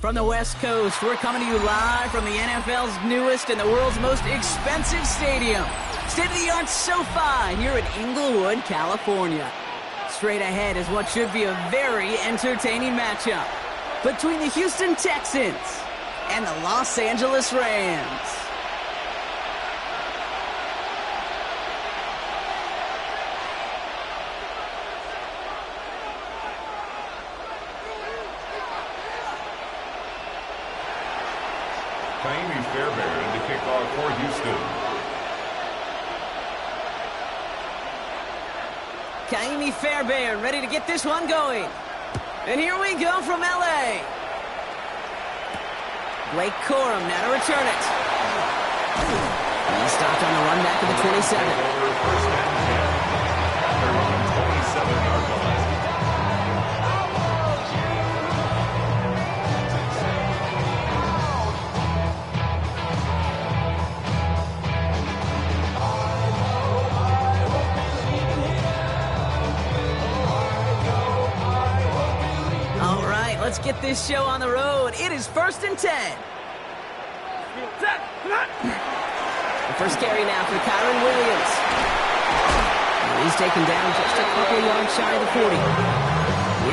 From the West Coast, we're coming to you live from the NFL's newest and the world's most expensive stadium. State-of-the-art SoFi here in Inglewood, California. Straight ahead is what should be a very entertaining matchup between the Houston Texans and the Los Angeles Rams. Fairbairn to kick off for Houston. Kaimi Fairbairn ready to get this one going. And here we go from LA. Blake Corum now to return it. And he stopped on the run back of the 27. First and 10. They're on the 27-yard line. Let's get this show on the road. It is 1st and 10. The first carry now for Kyron Williams. And he's taken down just a couple yards shy of the 40.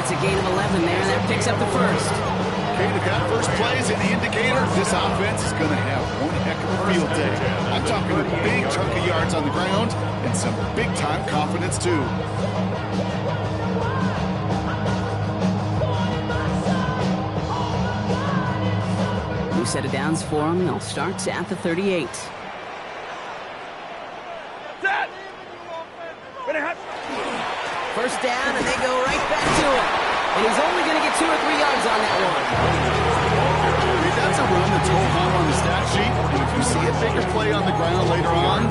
It's a gain of 11 there, and that picks up the first. Okay, if that first play is an indicator, this offense is going to have one heck of a field day. I'm talking a big chunk of yards on the ground and some big-time confidence, too. New set of downs for them. They'll start at the 38. First down, and they go right back to him. And he's only going to get 2 or 3 yards on that one. That's a run that's going on the stat sheet. And if you see a bigger play on the ground later on,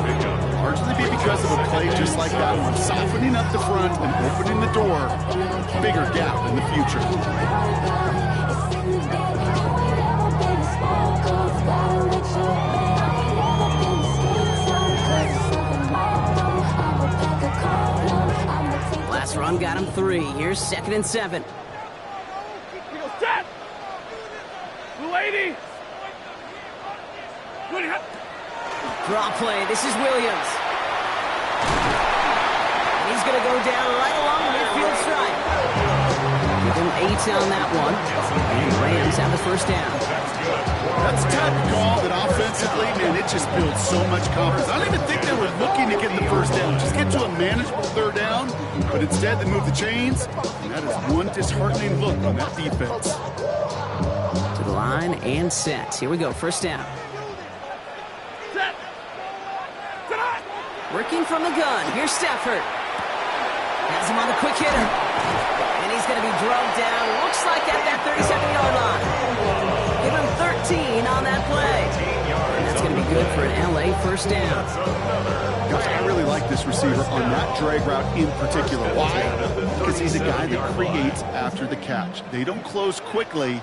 largely be because of a play just like that one, softening up the front and opening the door, bigger gap in the future. Last run got him 3. Here's 2nd and 7. Draw play. This is Williams. He's going to go down right along the midfield stripe. Give him 8 on that one. And the Rams have the first down. That's a type of call that offensively, man, it just builds so much confidence. I don't even think they were looking to get the first down. Just get to a manageable 3rd down. But instead, they move the chains. And that is one disheartening look on that defense. To the line and set. Here we go. First down. Working from the gun. Here's Stafford. Has him on the quick hitter. And he's going to be drugged down. Looks like at that 37-yard line. Give him 13 on that play. And that's going to be good for an LA first down. Gosh, I really like this receiver on that drag route in particular. Why? Because he's a guy that creates after the catch. They don't close quickly.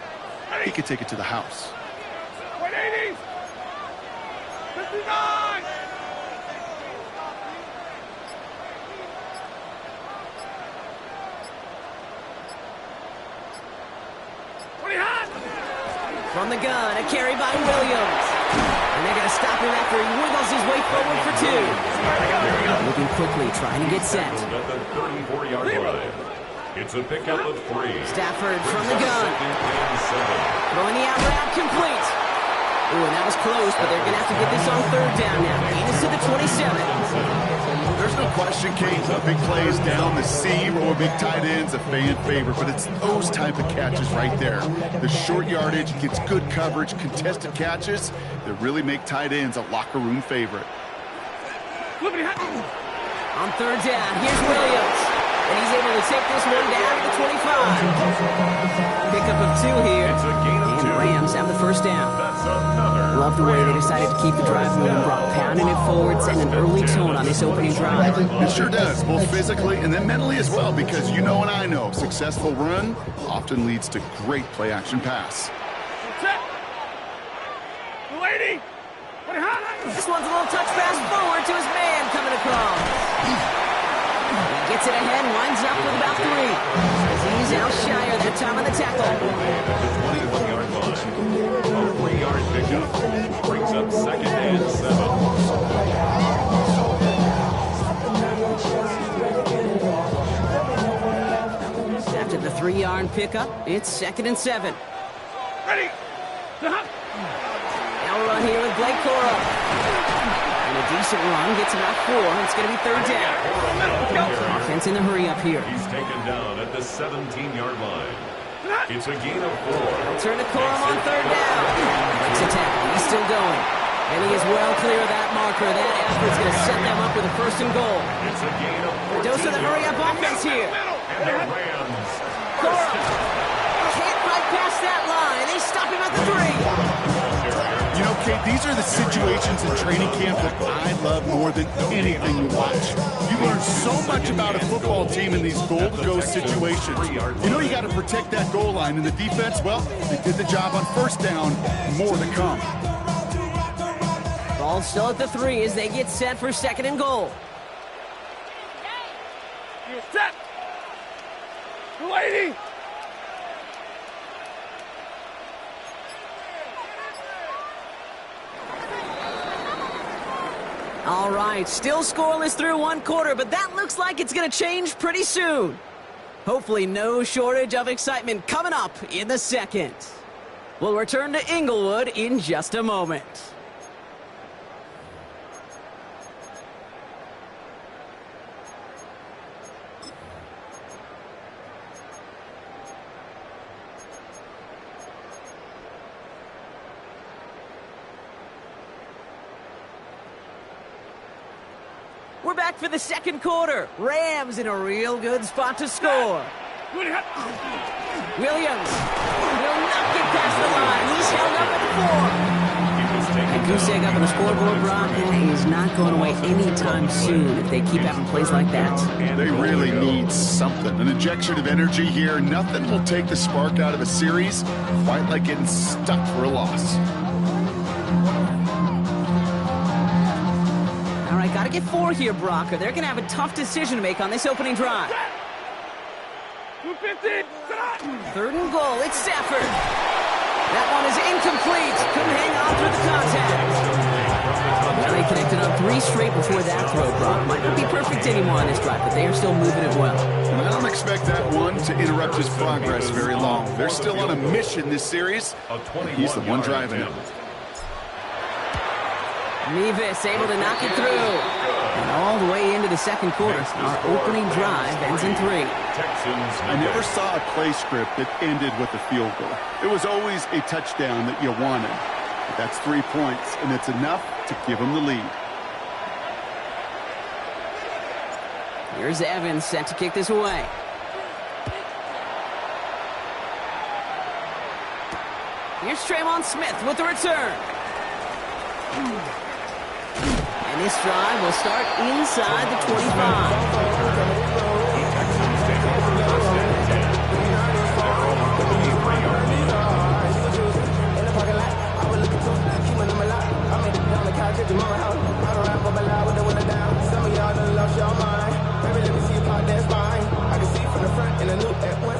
He could take it to the house. 180. 59. From the gun, a carry by Williams. And they're going to stop him after he wiggles his way forward for 2. Moving quickly, trying to get set. At the 34-yard line. It's a pickup of 3. Stafford from the gun. Throwing the out route complete. Ooh, and that was close, but they're going to have to get this on 3rd down now. Gain is to the 27. There's no question, Kate, big plays down the seam or big tight ends, a fan favorite, but it's those type of catches right there. The short yardage, gets good coverage, contested catches that really make tight ends a locker room favorite. On 3rd down, here's Williams. And he's able to take this one down to the 25. Pickup of 2 here. And the Rams have the first down. Love the way they decided to keep the drive moving, brought pounding it forward, and an early tone on this opening drive. It sure does, both physically and then mentally as well, because you know and I know, successful run often leads to great play-action pass. This one's a little touch pass forward to his man coming across. He gets it ahead, winds up with about 3. As he's out shy of that time on the tackle. line. A 3-yard pickup brings up 2nd and 7. After the 3-yard pickup, it's 2nd and 7. Ready. Now we're on here with Blake Coro. And a decent run gets about 4. It's going to be 3rd down. Offense in the hurry up here. He's taken down at the 17-yard line. It's a gain of 4. Turn to Corum on 3rd down. Breaks a tackle. He's still going. And he is well clear of that marker. That effort's going to set them up with a 1st and goal. It's a gain of 14. Dose of the hurry-up offense here. And the Rams. Corum can't quite pass that line. They stop him at the 3. You know, Kate, these are the situations in training camp that I love more than anything to watch. You learn so much about a football team in these goal-to-go situations. You know you got to protect that goal line, and the defense, well, they did the job on 1st down. More to come. Ball still at the 3 as they get set for 2nd and goal. Set. Waiting. All right, still scoreless through 1 quarter, but that looks like it's going to change pretty soon. Hopefully no shortage of excitement coming up in the 2nd. We'll return to Inglewood in just a moment. We're back for the 2nd quarter. Rams in a real good spot to score. Williams will not get past the line. He's held up at 4. And goose egg up on the scoreboard, Brock, is not going away anytime soon if they keep having plays like that. They really need something. An injection of energy here. Nothing will take the spark out of a series quite like getting stuck for a loss. All right, got to get 4 here, Brock, or they're going to have a tough decision to make on this opening drive. 215. 3rd and goal. It's Stafford. That one is incomplete. Couldn't hang on through the contact. Well, they connected on 3 straight before that throw, Brock. Might not be perfect anymore on this drive, but they are still moving it well. I don't expect that one to interrupt his progress very long. They're still on a mission this series. He's the one driving it. Nevis able to knock it through. And all the way into the 2nd quarter. Our opening drive ends in 3. I never saw a play script that ended with a field goal. It was always a touchdown that you wanted. But that's 3 points, and it's enough to give them the lead. Here's Evans set to kick this away. Here's Tremont Smith with the return. And this drive will start inside the 25.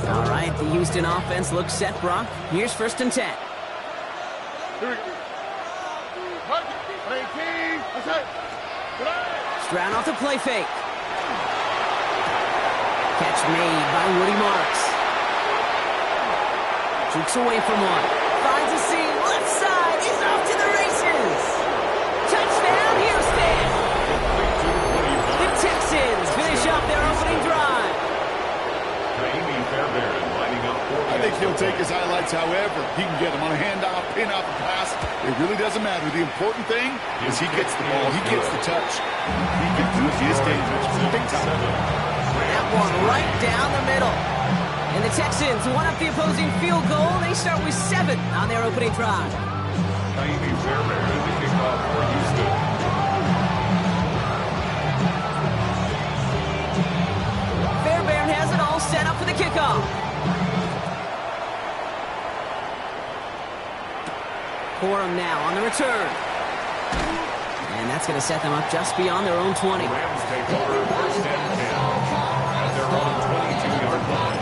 All right, the Houston offense looks set, Brock. Here's 1st and 10. Stroud off the play fake. Catch made by Woody Marks. Jukes away from one. Finds a seam. Left side. He's off to the races. Touchdown, Houston. The Texans finish off their opening drive. I think he'll take his highlights however he can get them on a handoff, pin off, a pass. It really doesn't matter. The important thing is he gets the ball. He gets the touch. He can do his damage. Big time. That one right down the middle. And the Texans one up the opposing field goal. They start with 7 on their opening drive. Naimi Fairbairn in the kickoff for Houston. Fairbairn has it all set up for the kickoff. Corum now on the return. And that's going to set them up just beyond their own 20. Rams take over 1st and 10 at their own 22-yard line.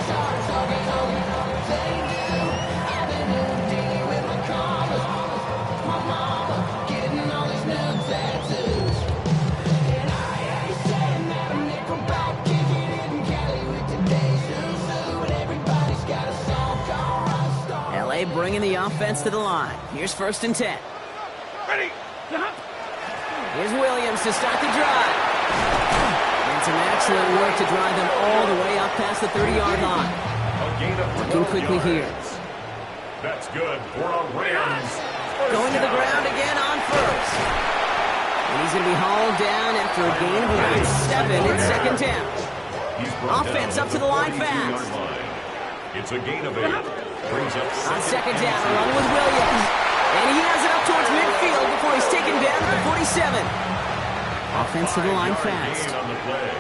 offense to the line. Here's 1st and 10. Ready. Here's Williams to start the drive. And some excellent work to drive them all the way up past the 30-yard line. Looking quickly here. That's good for a Rams. Going to the ground again on 1st. And he's going to be hauled down after a gain of about 7 in 2nd down. Offense up to the line fast. It's a gain of 8. Brings up On 2nd down, along with Williams. And he has it up towards midfield before he's taken down at the 47. Offense to the line fast. On the play.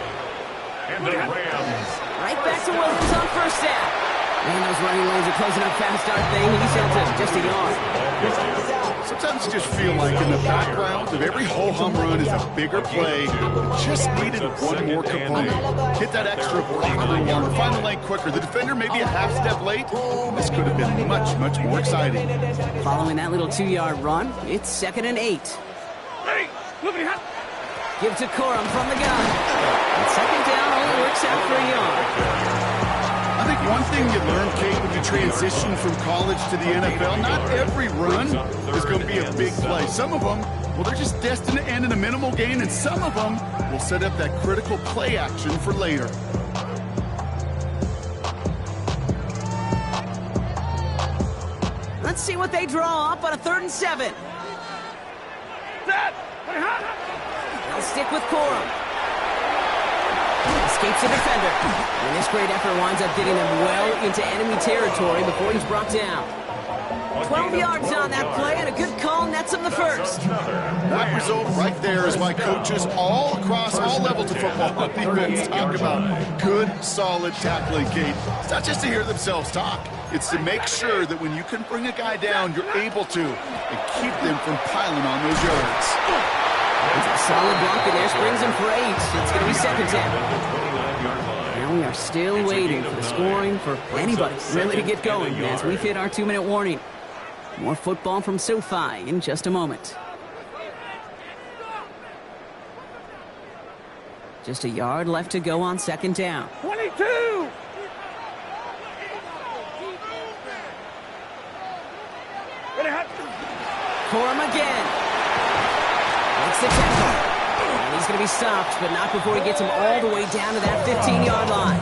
And the Rams. Right back to Williams on 1st down. Man, those running lanes are closing up fast, aren't they? He's held to just a yard. Sometimes you just feel like in the background of every ho-hum run is a bigger play. Just needed one more component. Hit that extra block a little longer. Find the lane quicker. The defender maybe a half step late. This could have been much, much more exciting. Following that little 2-yard run, it's 2nd and 8. Ready. Moving hot. Give to Corum from the gun. And 2nd down only works out for a yard. I think one thing you learn, Kate, when you transition from college to the NFL, not every run is going to be a big play. Some of them, well, they're just destined to end in a minimal gain, and some of them will set up that critical play action for later. Let's see what they draw up on a 3rd and 7. They'll stick with Corum. Escapes the defender. And this great effort winds up getting them well into enemy territory before he's brought down. 12 yards on that play, and a good call nets him the 1st. That result right there is why coaches all across all levels of football on defense talk about good, solid tackling, Kate. It's not just to hear themselves talk. It's to make sure that when you can bring a guy down, you're able to, and keep them from piling on those yards. It's a solid block, and there springs him for 8. It's going to be 2nd down. And we are still waiting for the scoring for anybody really to get going as we've hit our 2-minute warning. More football from SoFi in just a moment. Just a yard left to go on 2nd down. 22. Corum again. Makes the tackle. And he's going to be stopped, but not before he gets him all the way down to that 15-yard line.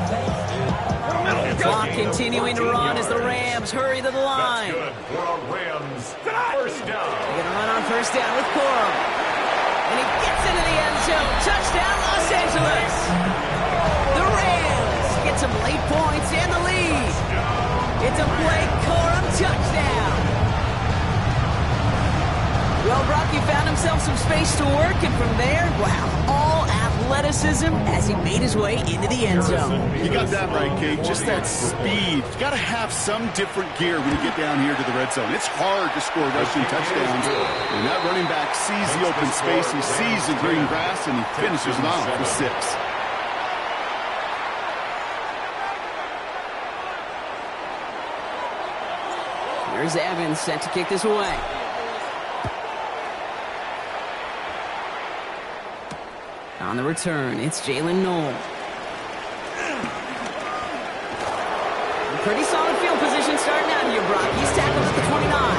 Clock continuing to run as the Rams hurry to the line. That's good for a Rams. 1st down. They're going to run on 1st down with Corum. And he gets into the end zone. Touchdown, Los Angeles. The Rams get some late points and the lead. It's a Blake Corum touchdown. Well, Brock, he found himself some space to work, and from there, wow, all athleticism as he made his way into the end zone. You got that right, Kate. Just that speed. You got to have some different gear when you get down here to the red zone. It's hard to score rushing touchdowns. And that running back sees the open space, he sees the green grass, and he finishes it off for 6. Here's Evans set to kick this away. On the return, it's Jalen Knoll. Pretty solid field position starting out here, Brock. He's tackled at the 29.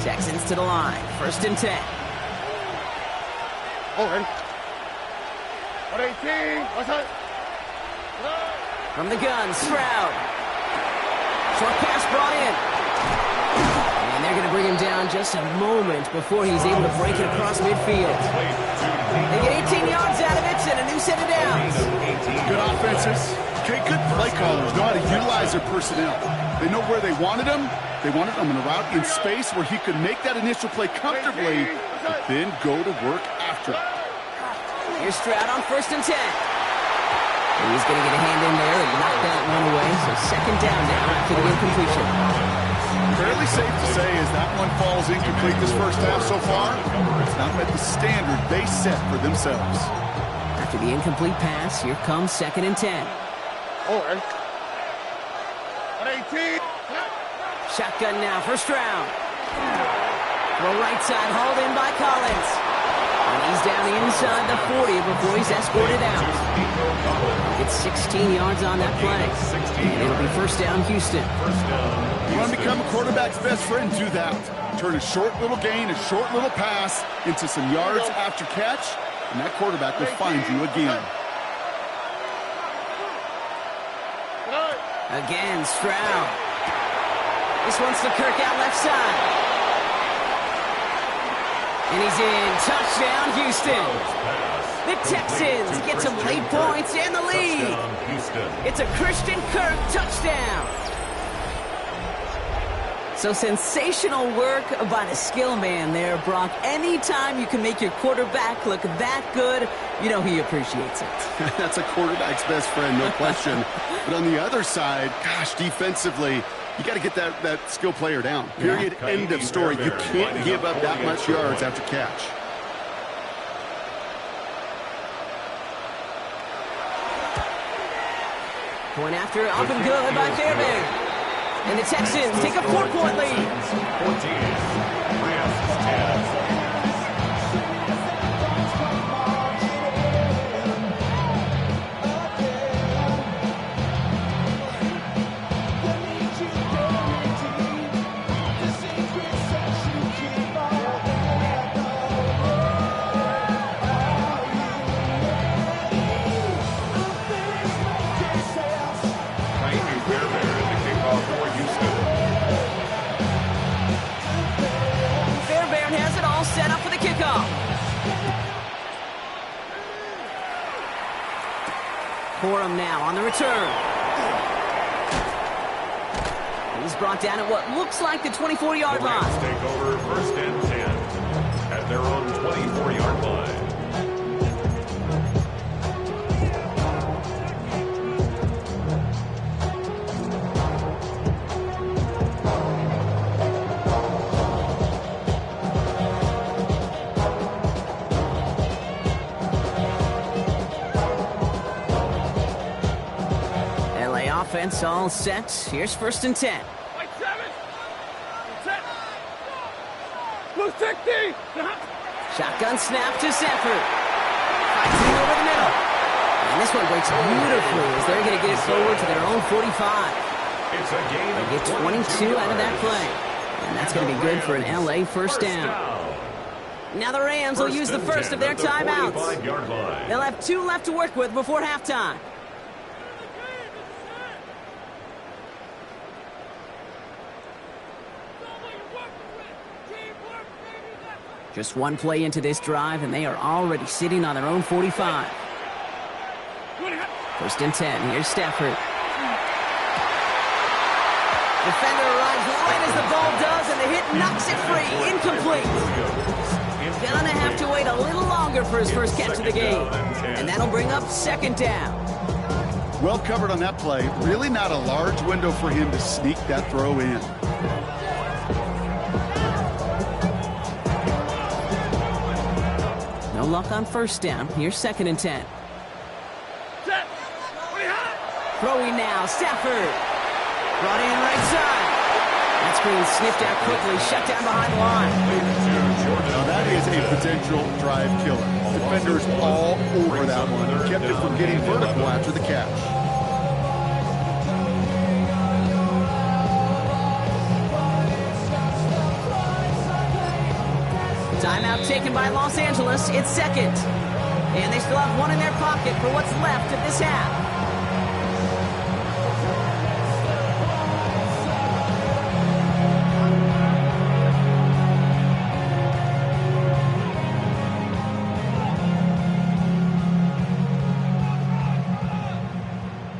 Texans to the line. 1st and 10. From the gun, Stroud. Short pass brought in. And they're going to bring him down just a moment before he's able to break it across midfield. They get 18 yards out of it and a new set of downs. Good offenses. Okay, good play callers know how to utilize their personnel. They know where they wanted him. They wanted him in a route in space where he could make that initial play comfortably, but then go to work after it. Here's Stroud on 1st and 10. He's going to get a hand in there and knock that one away. So 2nd down now after the incompletion. Fairly safe to say as that one falls incomplete this first half so far, it's not met the standard they set for themselves. After the incomplete pass, here comes 2nd and 10. Shotgun now for Stroud. Throw right side, hauled in by Collins. And he's down inside the 40 before he's escorted out. It's 16 yards on that play. And it'll be first down, Houston. You want to become a quarterback's best friend, do that. Turn a short little gain, a short little pass into some yards after catch, and that quarterback will find you again. Again, Stroud. This one's to Kirk out left side. And he's in. Touchdown, Houston. The Texans get some late points and the lead. It's a Christian Kirk touchdown. So sensational work by the skill man there, Brock. Anytime you can make your quarterback look that good, you know he appreciates it. That's a quarterback's best friend, no question. But on the other side, gosh, defensively, you got to get that skill player down. Period, end of story. You can't give up that much yards after catch. Point after, up and good by Fairbairn. And the Texans take a 4-point lead. 14. Fairbairn has it all set up for the kickoff. Corum now on the return. He's brought down at what looks like the 24-yard line. Take over first and 10 at their own 24-yard line. Offense all set. Here's first and 10. White 7. Set. Blue 60. Shotgun snap to Sanford. Fights it over the middle. And this one breaks beautifully as they're going to get it forward to their own 45. It's a gain of They get 22 out of that play. And that's going to be good for an LA first down. Now the Rams will use the first of their timeouts. They'll have 2 left to work with before halftime. Just one play into this drive, and they are already sitting on their own 45. First and 10. Here's Stafford. Defender arrives right as the ball does, and the hit knocks it free. Incomplete. Gonna have to wait a little longer for his first catch of the game. And that'll bring up second down. Well covered on that play. Really not a large window for him to sneak that throw in. No luck on first down. Here's second and 10. Set. Throwing now. Stafford. Brought in right side. That screen sniffed out quickly. Shut down behind the line. Now that is a potential drive killer. Defenders all over that one. Kept it from getting vertical after the catch. Timeout taken by Los Angeles. It's second. And they still have one in their pocket for what's left of this half.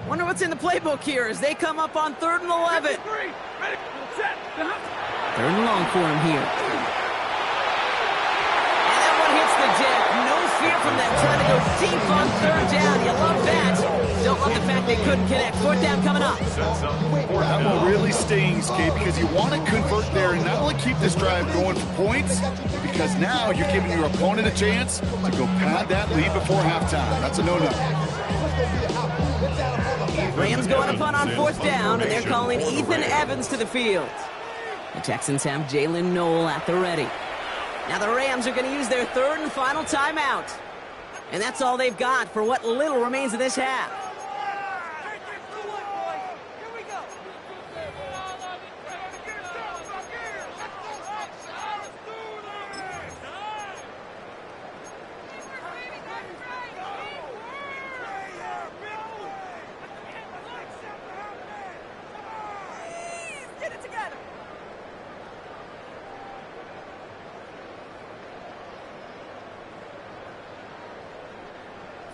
Wonder what's in the playbook here as they come up on 3rd and 11. 3rd and long for him here. No fear from them, trying to go deep on 3rd down. You love that. Don't love the fact they couldn't connect. 4th down coming up. That one really stings, Kate, because you want to convert there and not only keep this drive going for points, because now you're giving your opponent a chance to go pad that lead before halftime. That's a no-no. Rams going to punt on 4th down, and they're calling Ethan Evans to the field. The Texans have Jalen Noel at the ready. Now the Rams are going to use their third and final timeout. And that's all they've got for what little remains of this half.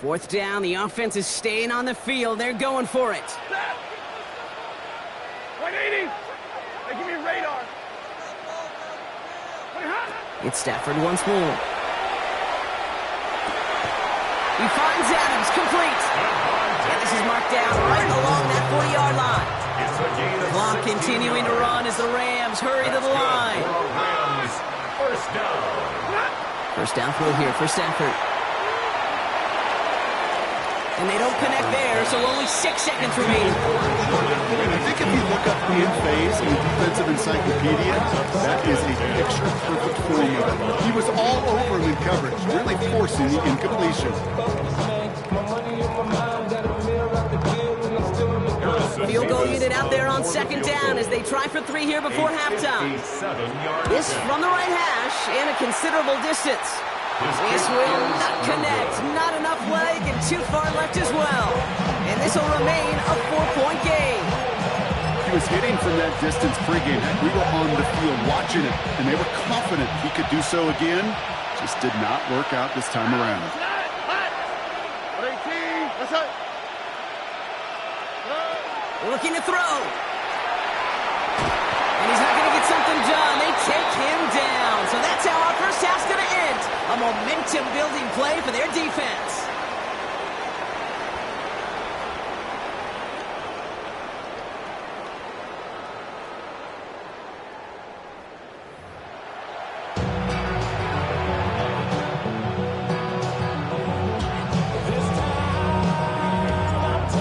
Fourth down, the offense is staying on the field. They're going for it. 180. They give me radar. It's Stafford once more. He finds Adams, complete. And this is marked down right along that 40-yard line. Clock continuing to run as the Rams hurry to the line. First down. First down throw here for Stafford. And they don't connect there, so only 6 seconds remaining. I think if you look up in phase in the defensive encyclopedia, that is a picture-perfect form of it. He was all over him in coverage, really forcing the incompletion. Field goal unit out there on second down as they try for 3 here before halftime. This from the right hash and a considerable distance. This will not connect. Not enough leg and too far left as well. And this will remain a 4-point game. He was hitting from that distance pregame. We were on the field watching it, and they were confident he could do so again. Just did not work out this time around. Looking to throw. And he's not going to get something done. They take him down. So that's how our first half's going to end. A momentum-building play for their defense.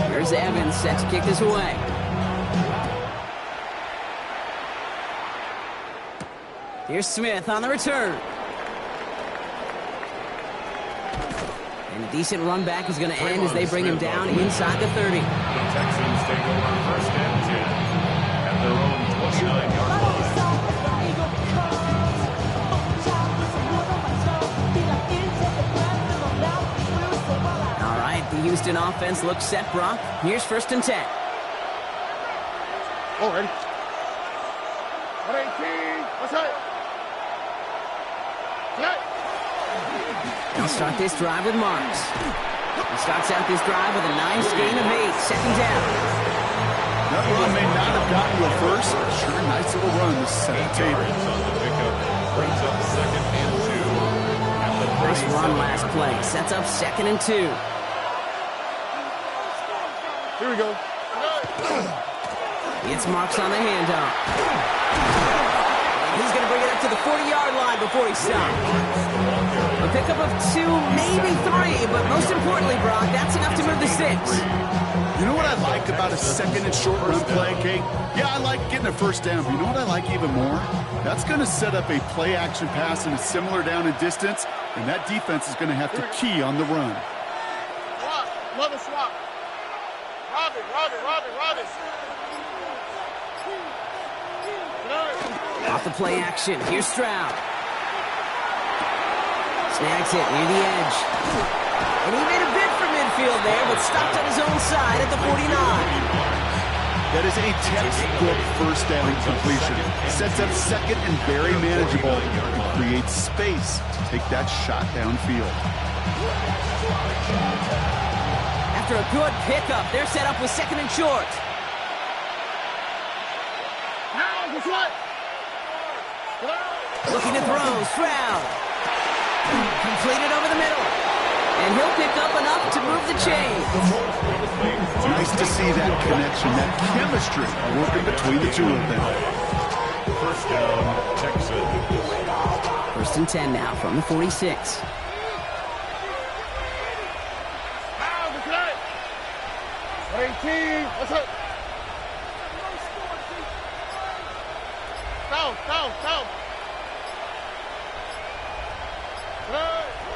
Here's Evans set to kick this away. Here's Smith on the return. And a decent run back is going to end as they bring him down inside the 30. The Texans take over first and 10 at their own 29-yard line. All right, the Houston offense looks set, Brock. Here's first and 10. Oh, ready. 118. What's that? They'll start this drive with Marks. He starts out this drive with a nice gain of 8. Second down. That run may not have gotten you a first, but sure, a nice little run to set the table. On the pickup brings up second and 2 at the Nice run last play. Sets up second and 2. Here we go. It's Marks on the handoff. He's going to bring it up to the 40-yard line before he stops. A pickup of 2, maybe 3, but most importantly, Brock, that's enough to move the 6. You know what I like about a second and short run play, Kate? Yeah, I like getting a first down, but you know what I like even more? That's going to set up a play-action pass in a similar down and distance, and that defense is going to have to key on the run. Swap. Another swap. Robin. Off the play action. Here's Stroud. Snags it near the edge. And he made a bid for midfield there, but stopped on his own side at the 49. That is a textbook first down completion. Sets up second and very manageable and creates space to take that shot downfield. After a good pickup, they're set up with second and short. Now, this one. Looking to throw, Stroud. Completed over the middle. And he'll pick up enough to move the chains. It's nice to see that connection, that chemistry working between the two of them. First down, Texans. First and 10 now from the 46. Now, this one. 118. What's up? Down.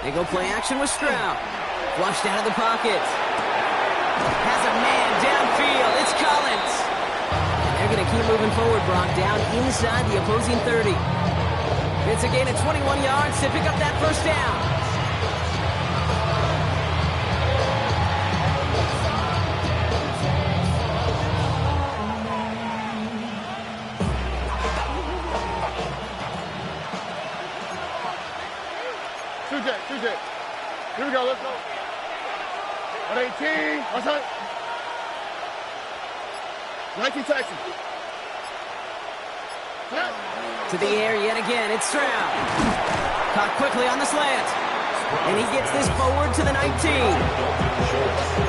They go play action with Stroud. Flushed out of the pocket. Has a man downfield. It's Collins. And they're going to keep moving forward, Brock, down inside the opposing 30. It's a gain of 21 yards to pick up that first down. Tuesday. Here we go, let's go. 118, what's that? 19 Texans. To the air yet again, it's Stroud. Caught quickly on the slant. And he gets this forward to the 19.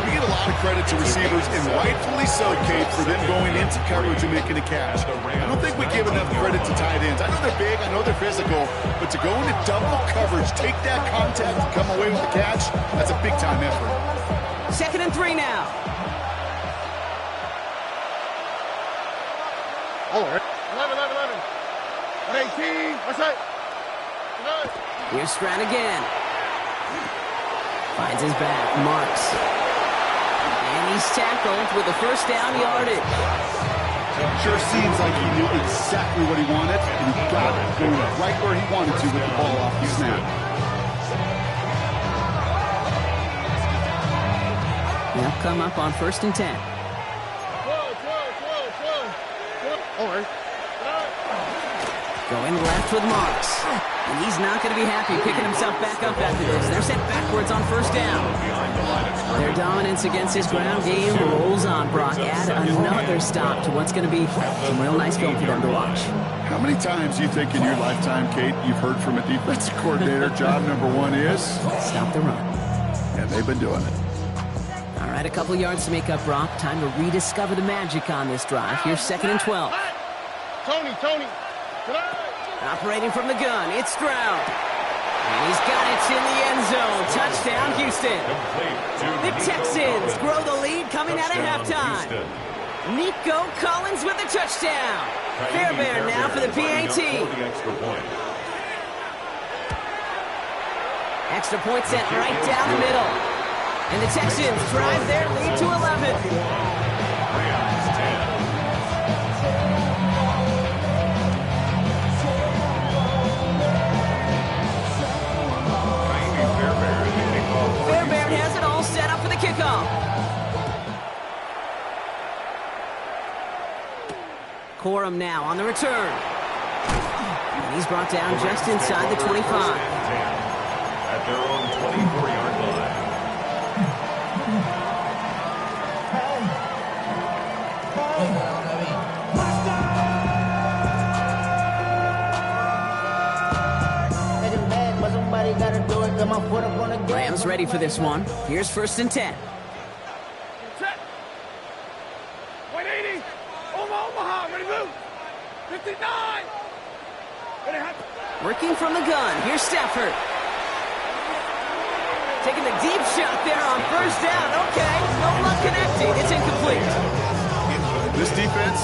We get a lot of credit to receivers, and rightfully so, Kate, for them going into coverage and making a catch. I don't think we give enough credit to tight ends. I know they're big, I know they're physical, but to go into double coverage, take that contact, and come away with the catch, that's a big-time effort. 2nd and 3 now. Oh, 11. 118, what's that? Here's Stroud again. Finds his back, marks. And he's tackled with the first down yardage. Sure seems like he knew exactly what he wanted, and he got it going right where he wanted to with the ball off the snap. They'll come up on 1st and 10. 12. All right. Going left with Marks. And he's not going to be happy picking himself back up after this. They're sent backwards on 1st down. Their dominance against his ground game rolls on, Brock. Add another stop to what's going to be some real nice film for them to watch. How many times do you think in your lifetime, Kate, you've heard from a defensive coordinator, job number 1 is? Stop the run. And they've been doing it. All right, a couple yards to make up, Brock. Time to rediscover the magic on this drive. Here's 2nd and 12. Tony. Operating from the gun, it's Stroud. And he's got it in the end zone. Touchdown, Houston. The Texans grow the lead coming out of halftime. Nico Collins with the touchdown. Fairbairn now for the PAT. Extra point sent right down the middle. And the Texans drive their lead to 11. Fairbairn has it all set up for the kickoff. Corum now on the return. And he's brought down just inside the 25. At their own 24-yard line. Rams ready for this one. Here's 1st and 10. Set. 180. Omaha, ready to move. 59. Working from the gun. Here's Stafford. Taking the deep shot there on 1st down. Okay, no luck connecting. It's incomplete. This defense,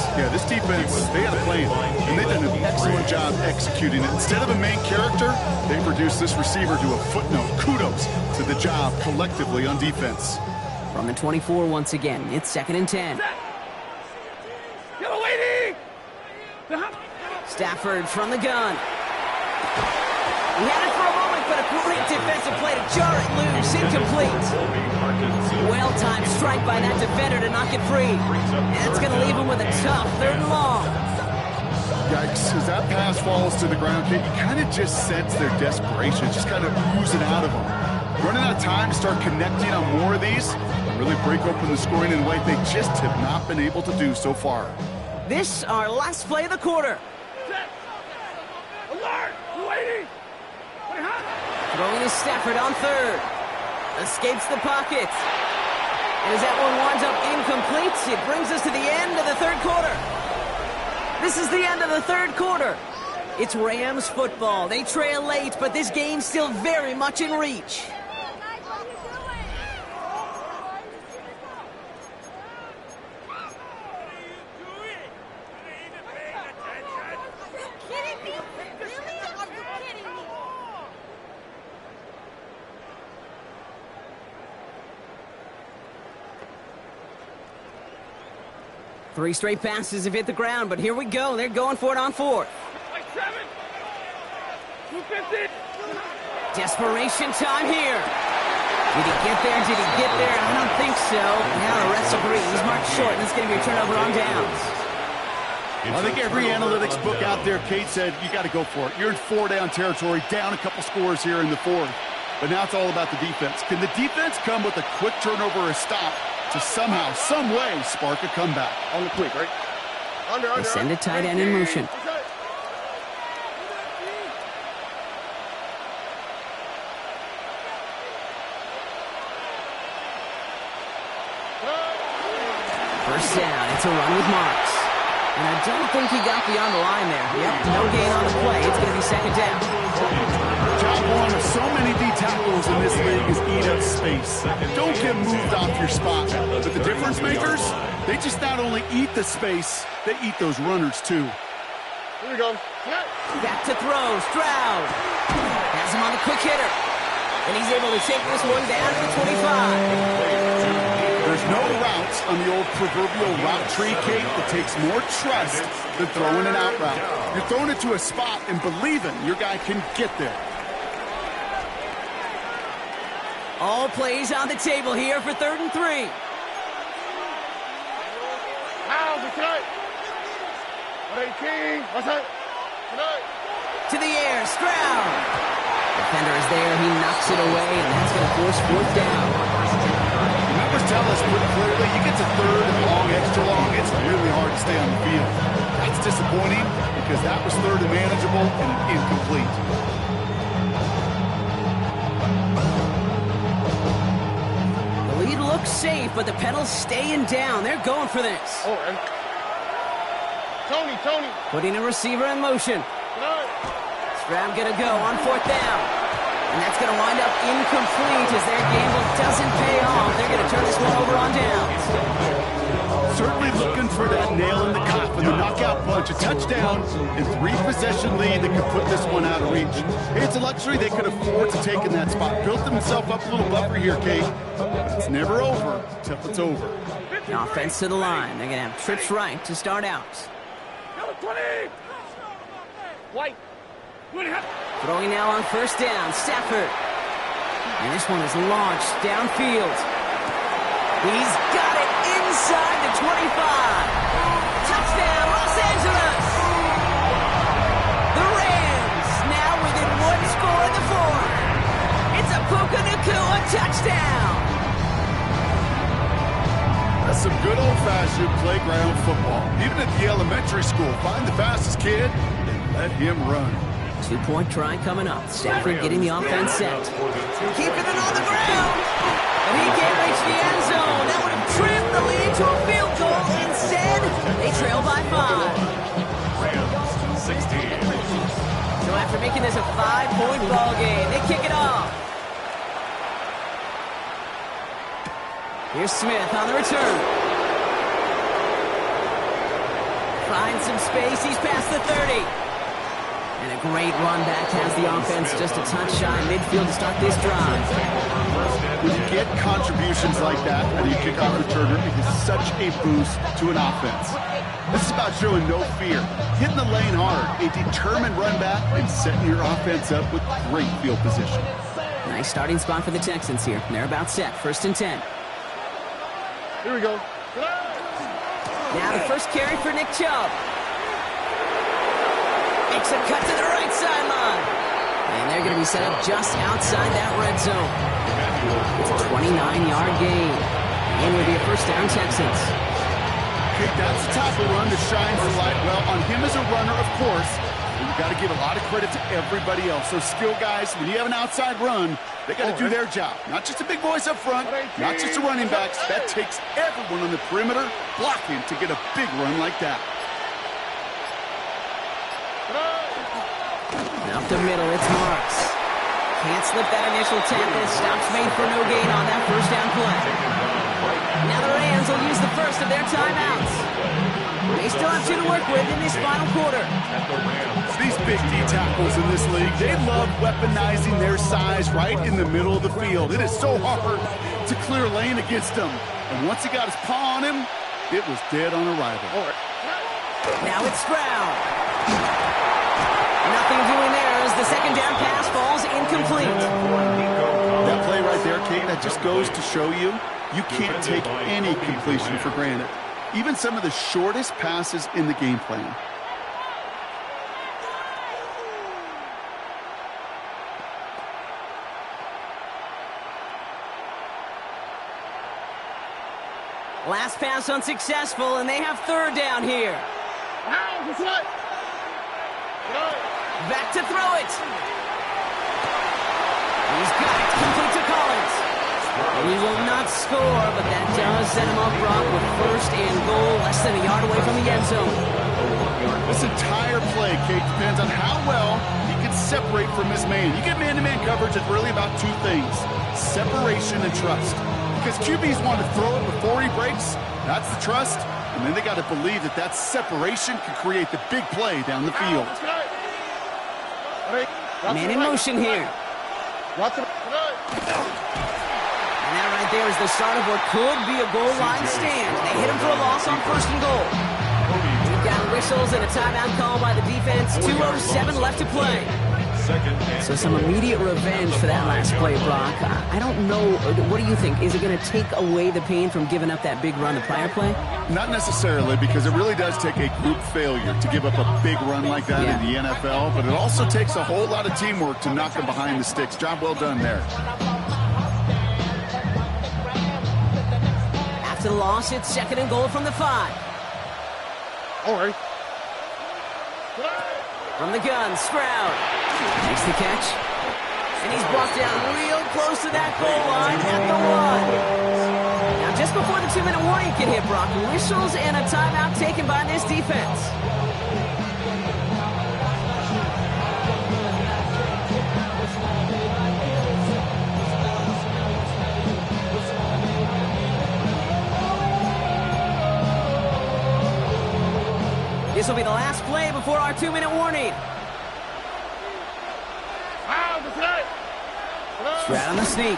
they had a plan, and they've done an excellent job executing it. Instead of a main character, they produced this receiver to a footnote. Kudos to the job collectively on defense. From the 24 once again, it's 2nd and 10. Yellow lady. Stafford from the gun. He had it for a moment, but a great defensive play to jar it loose. Incomplete. Well-timed strike by that defender to knock it free. And it's going to leave him with a tough 3rd and long. Yikes, as that pass falls to the ground, Kate, you kind of just sense their desperation, just kind of oozing out of them. Running out of time to start connecting on more of these and really break open the scoring in a way they just have not been able to do so far. This, our last play of the quarter. Alert! Waiting! Throwing is Stafford on 3rd. Escapes the pocket. And as that one winds up incomplete, it brings us to the end of the 3rd quarter. This is the end of the 3rd quarter. It's Rams football. They trail late, but this game's still very much in reach. 3 straight passes have hit the ground, but here we go. They're going for it on 4th. Like 7. 250. Desperation time here. Did he get there? Did he get there? I don't think so. Now the refs agree. He's marked short, and it's going to be a turnover on downs. I think every analytics book out there, Kate, said you got to go for it. You're in 4-down territory, down a couple scores here in the 4th. But now it's all about the defense. Can the defense come with a quick turnover or a stop to somehow, some way, spark a comeback? On the quick, right? They send a tight end in motion. First down, it's a run with Marks. And I don't think he got beyond the line there. Yep, no gain on the play. It's going to be 2nd down. Job one of so many D tackles in this league is eat up space. Don't get moved off your spot. But the difference makers, they just not only eat the space, they eat those runners too. Here we go. Back to throw. Stroud has him on the quick hitter. And he's able to take this one down to the 25. There's no routes on the old proverbial route tree, Kate, that takes more trust than throwing an out route. You're throwing it to a spot and believing your guy can get there. All plays on the table here for 3rd and 3. How's it tonight? 118. What's that? Tonight. To the air, Stroud. Defender is there. He knocks it away, and that's going to force 4th down. Numbers tell us pretty clearly, you get to 3rd and long, extra long, it's really hard to stay on the field. That's disappointing because that was 3rd and manageable and incomplete. The lead looks safe, but the pedals staying down. They're going for this. Oh, and Tony. Putting a receiver in motion. Tonight. Stroud going to go on 4th down. And that's going to wind up incomplete as their gamble doesn't pay off. They're going to turn this one over on downs. Certainly looking for that nail in the coffin, the knockout punch, a touchdown, and 3-possession lead that could put this one out of reach. It's a luxury they could afford to take in that spot. Built themselves up a little buffer here, Kate. But it's never over till it's over. The offense to the line. They're going to have trips right to start out. Number 20. White. Throwing now on 1st down, Stafford. And this one is launched downfield. He's got it inside the 25. Touchdown, Los Angeles! The Rams now within 1 score in the 4th. It's a Puka Nacua touchdown. That's some good old-fashioned playground football. Even at the elementary school, find the fastest kid and let him run. 2-point try coming up. Stafford getting the offense set. Keeping it on the ground. But he can't reach the end zone. That would have trimmed the lead to a field goal. Instead, they trail by 5. Rams 16. So after making this a 5-point ball game, they kick it off. Here's Smith on the return. Finds some space. He's past the 30. And a great run back has the offense just a touch shy midfield to start this drive. When you get contributions like that out of your kickoff returner, it is such a boost to an offense. This is about showing no fear, hitting the lane hard, a determined run back, and setting your offense up with great field position. Nice starting spot for the Texans here. They're about set. 1st and 10. Here we go. Now the first carry for Nick Chubb. Makes a cut to the right sideline. And they're going to be set up just outside that red zone. It's a 29-yard gain. And it'll be a 1st down, Texans. Okay, that's the type of run that shines the light well on him as a runner, of course. But you've got to give a lot of credit to everybody else. Those skill guys, when you have an outside run, they got to do their job. Not just the big boys up front, not just the running backs. That takes everyone on the perimeter blocking to get a big run like that. Up the middle, it's Marks. Can't slip that initial tackle. Stops made for no gain on that 1st down play. Now the Rams will use the first of their timeouts. They still have 2 to work with in this final quarter. These big D tackles in this league, they love weaponizing their size right in the middle of the field. It is so hard to clear lane against them. And once he got his paw on him, It was dead on arrival. Now it's Stroud. Nothing doing there as the second down pass falls incomplete. That play right there, Kate, that just goes to show you can't take any completion for granted. Even some of the shortest passes in the game plan. Last pass unsuccessful, and they have third down here. Back to throw it. He's got it, complete to Collins. He will not score, but that does set him up, Brock, with first and goal, less than a yard away from the end zone. This entire play, Kate, depends on how well he can separate from his man. You get man-to-man coverage, it's really about two things: separation and trust. Because QBs want to throw it before he breaks. That's the trust. And then they got to believe that that separation can create the big play down the field. Man in motion here. And that right there is the start of what could be a goal line stand. They hit him for a loss on first and goal. We've got whistles and a timeout call by the defense. 2:07 left to play. So some immediate revenge for that last play, Brock. I don't know. What do you think? Is it going to take away the pain from giving up that big run the prior play? Not necessarily, because it really does take a group failure to give up a big run like that in the NFL, but it also takes a whole lot of teamwork to knock them behind the sticks. Job well done there. After the loss, it's second and goal from the 5. All right. From the gun, Stroud makes the catch. And he's brought down real close to that goal line at the 1. Now, just before the 2-minute warning can hit, Brock, whistles and a timeout taken by this defense. This will be the last play before our 2-minute warning. Stroud on the sneak.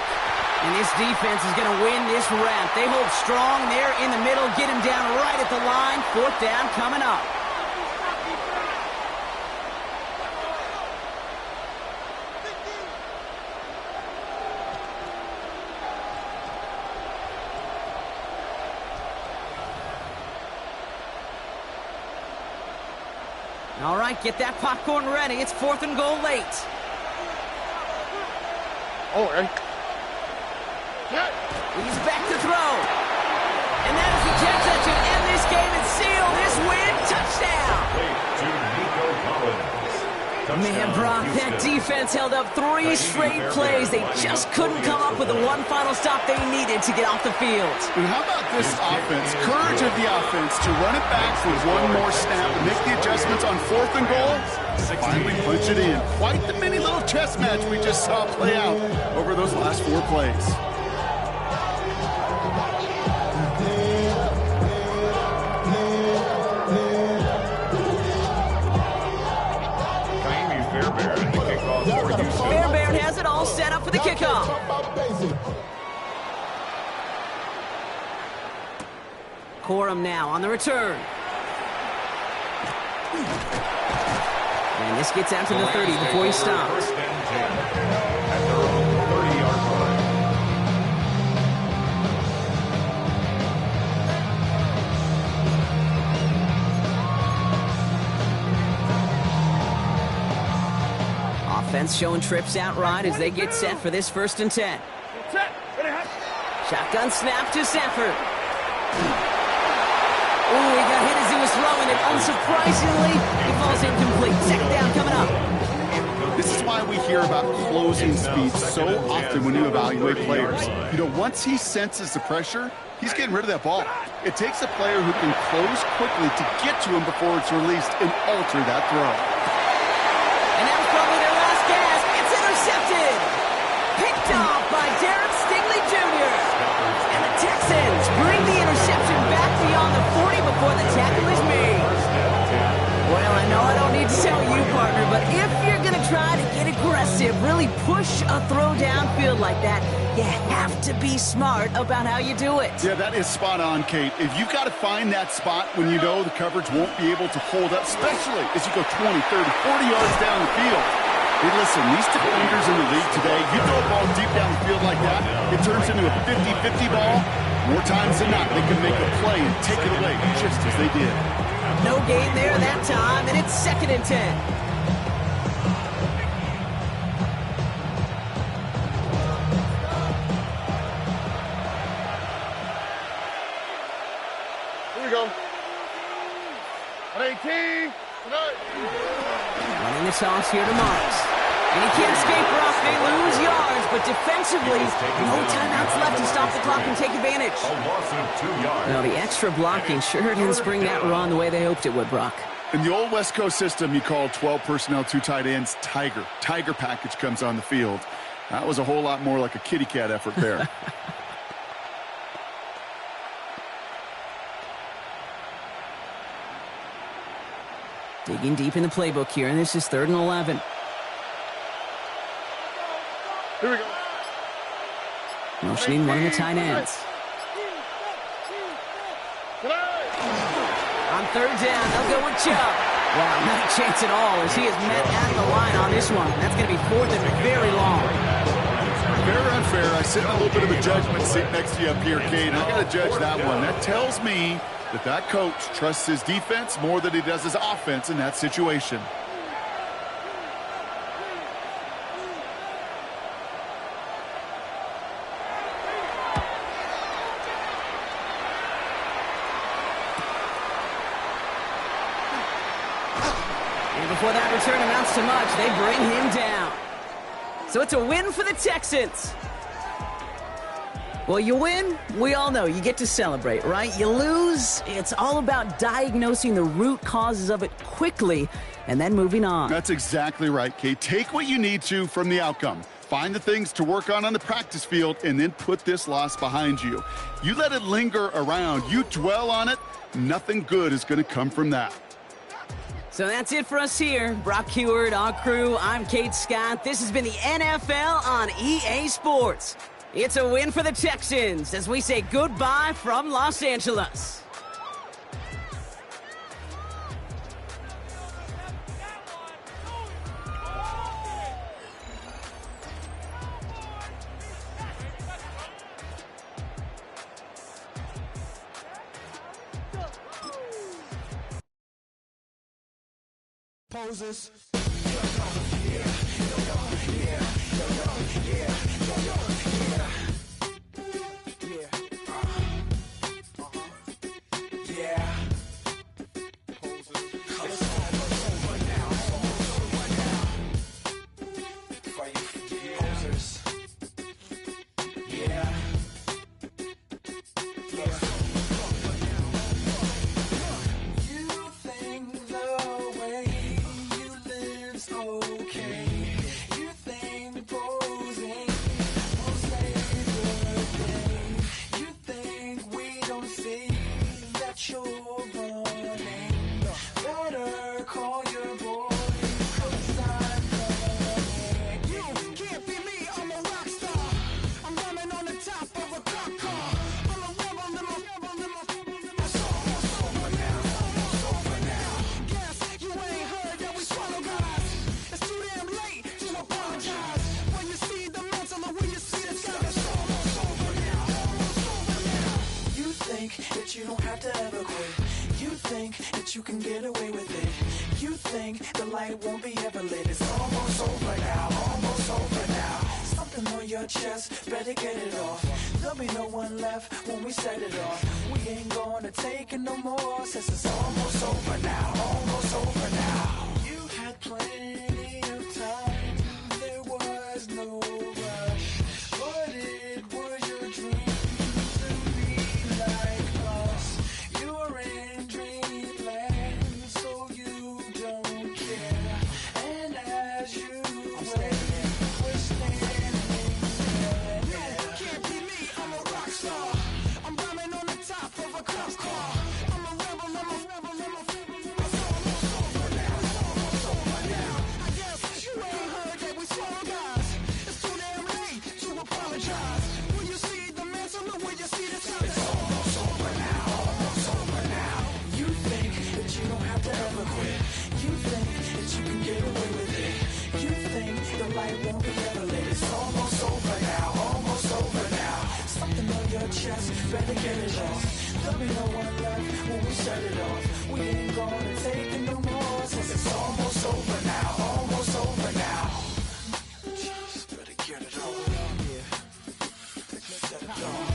And this defense is going to win this round. They hold strong there in the middle, get him down right at the line. Fourth down coming up. All right, get that popcorn ready. It's fourth and goal late. All right. He's back to throw. And that is the catch that should end this game and seal this win. Touchdown. Man, Brock, that defense held up 3 straight plays. They just couldn't come up with the one final stop they needed to get off the field. And how about this offense? Courage of the offense to run it back for one more snap and make the adjustments on fourth and goal. Finally punch it in. Quite the mini little chess match we just saw play out over those last 4 plays. Fairbairn has it all set up for the kickoff. Corum now on the return. And this gets out to the 30 before he stops. Offense showing trips out right as they get set for this 1st and 10. Shotgun snap to Sanford. Ooh, he got hit as he was throwing it. Unsurprisingly, he falls incomplete. Second down coming up. This is why we hear about closing speed so often when you evaluate players. You know, once he senses the pressure, he's getting rid of that ball. It takes a player who can close quickly to get to him before it's released and alter that throw. And that was probably their last gasp. It's intercepted. Picked off by Derek Stingley Jr. And the Texans bring the interception back beyond the 40 before the tackle is made. Well, I know I don't need to tell you, partner, but if you're going to try to get aggressive, really push a throw downfield like that, you have to be smart about how you do it. Yeah, that is spot on, Kate. If you've got to find that spot when you know the coverage won't be able to hold up, especially as you go 20, 30, 40 yards down the field. Hey, listen, these defenders in the league today, you throw a ball deep down the field like that, it turns into a 50-50 ball. More times than not, they can make a play and take it away, just as they did. No gain there that time, and it's 2nd and 10. Here we go. 18. Running the toss here to Marks. And he can't escape, Brock. They lose yards, but defensively, no timeouts left to stop the clock and take advantage. A loss of 2 yards. Now, the extra blocking sure didn't spring that run the way they hoped it would, Brock. In the old West Coast system, you call 12 personnel, 2 tight ends, Tiger. Tiger package comes on the field. That was a whole lot more like a kitty cat effort there. Digging deep in the playbook here, and this is 3rd and 11. Here we go. Motioning one of the tight ends. On 3rd down, they'll go with Chubb. Wow, not a chance at all as he is met at the line on this one. That's going to be 4th and very long. Fair or unfair, I sit in a little bit of a judgment seat next to you up here, Kate. I got to judge that one. That tells me that coach trusts his defense more than he does his offense in that situation. And before that return amounts to much, they bring him down. So it's a win for the Texans. Well, you win, we all know you get to celebrate, right? You lose, it's all about diagnosing the root causes of it quickly and then moving on. That's exactly right, Kate. Take what you need to from the outcome. Find the things to work on the practice field and then put this loss behind you. You let it linger around. You dwell on it. Nothing good is going to come from that. So that's it for us here. Brock Heward, our crew, I'm Kate Scott. This has been the NFL on EA Sports. It's a win for the Texans as we say goodbye from Los Angeles. Poses. You don't have to ever quit. You think that you can get away with it. You think the light won't be ever lit. It's almost over now, almost over now. Something on your chest, better get it off. There'll be no one left when we set it off. We ain't gonna take it no more, since it's almost over now, almost over now. You had plenty of time, there was no rush, but it was your dream. better get it off. There'll be no one left when we shut it off. We ain't gonna take it no more, since it's almost over now, almost over now. Just better get it off. Yeah. Get it off.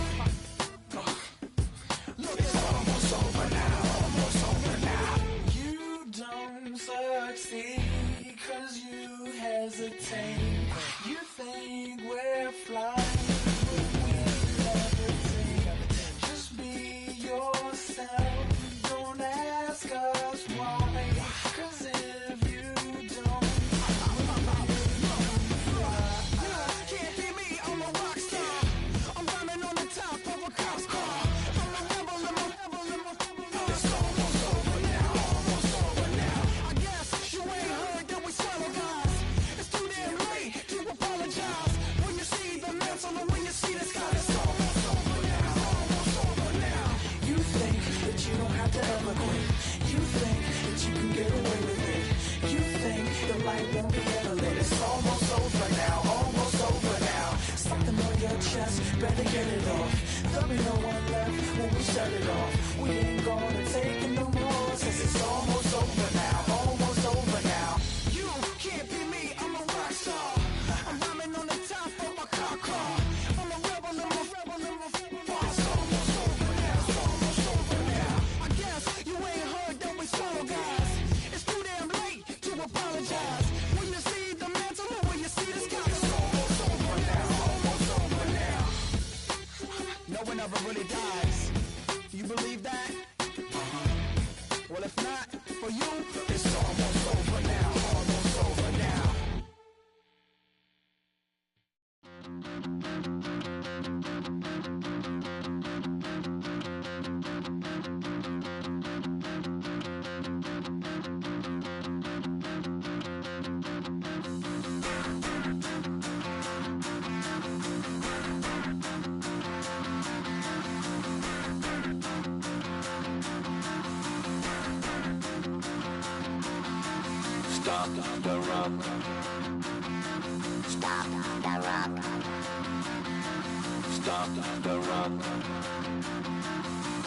Look, it's almost over now, almost over now. You don't succeed 'cause you hesitate. You think we're flying, we levitate. Just be yourself, don't ask us why. 'Cause if you don't, can't be me, I'm a rock star. I'm running on the top of a cop's car. I'm a rebel, I'm a rebel, I'm a rebel. It's almost over now, almost over now. I guess you ain't heard that we swallow guys. It's too damn late to apologize. When you see the mantle and when you see the sky, it's almost over now, almost over now. You think that you don't have to ever quit. You think that you can get away with it. You think the light won't be ever lit. It's almost over now, almost over now. Something on your chest, better get it off. There'll be no one left when we shut it off. We ain't gonna take it no more, since it's almost over now, almost over now. You can't be me, I'm a rock star. I'm rhyming on the top of my car. I'm a rebel, I'm a rebel, I'm a rebel. It's almost over now, it's almost over now. I guess you ain't heard that we swallow guys. It's too damn late to apologize. When you see the mantle or when you see the sky, it's almost over now, almost over now. No one ever really dies. You believe that? Well, if not, for you, it's almost over now, almost over now. Stop the rock. Stop the rock. Stop the rock.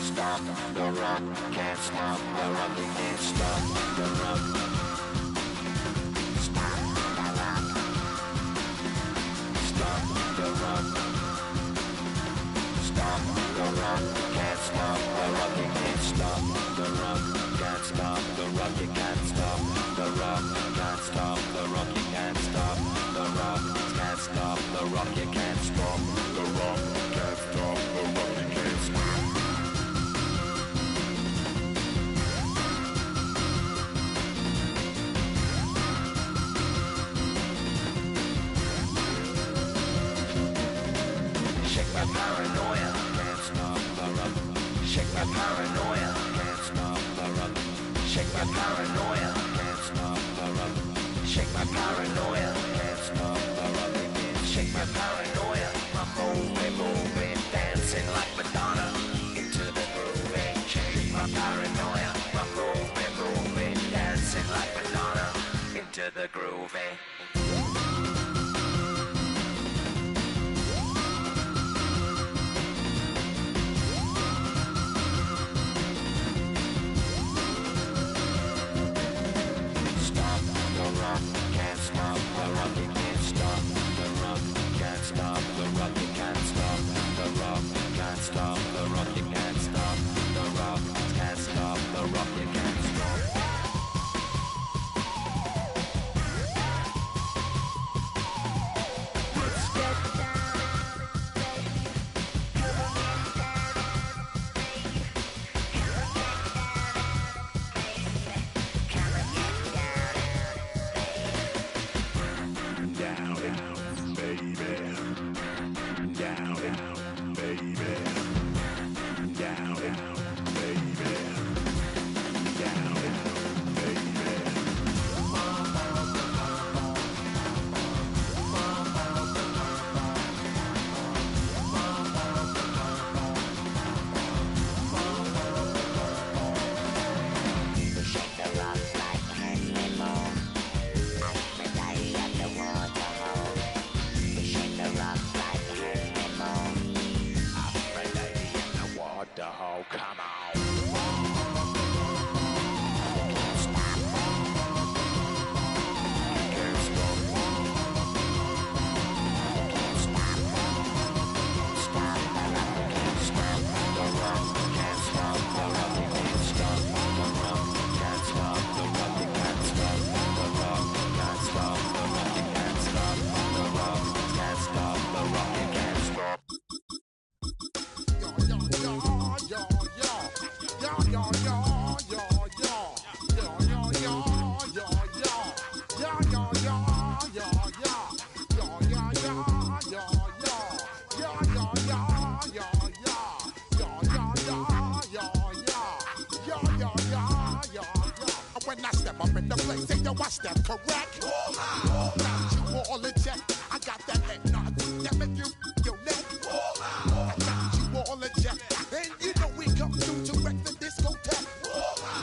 Stop the rock. Can't stop the rock. You can't stop the rock. Stop the rock. Stop the rock. Stop the rock. Can't stop the rock. You can't stop the rock. Can't stop the rock. You can't stop the rock. Can't stop the rock. You can't stop the rock. Can't stop the rock. You can't stop the rock. Can't stop the rock. You can't stop. Shake my paranoia. Can't stop the rock. Shake my paranoia. Can't stop the rock. Shake my paranoia. Can't stop the rock. Shake my paranoia. Can't stop the rock. Shake my paranoia. I'm moving, dancing like Madonna into the groove. Shake my paranoia. I'm moving, dancing like Madonna into the groove. Stop the rock, can't stop the rock, you can't stop the rock, can't stop the rock, you can't stop the rock, can't stop the rock, you can't stop the rock, can't stop the rock, you can't stop. up in the place. Take your watch that, correct? Got you all in check. I got that eggnog that make you your neck. I got you all in check. And you know we come through to wreck the discotheque.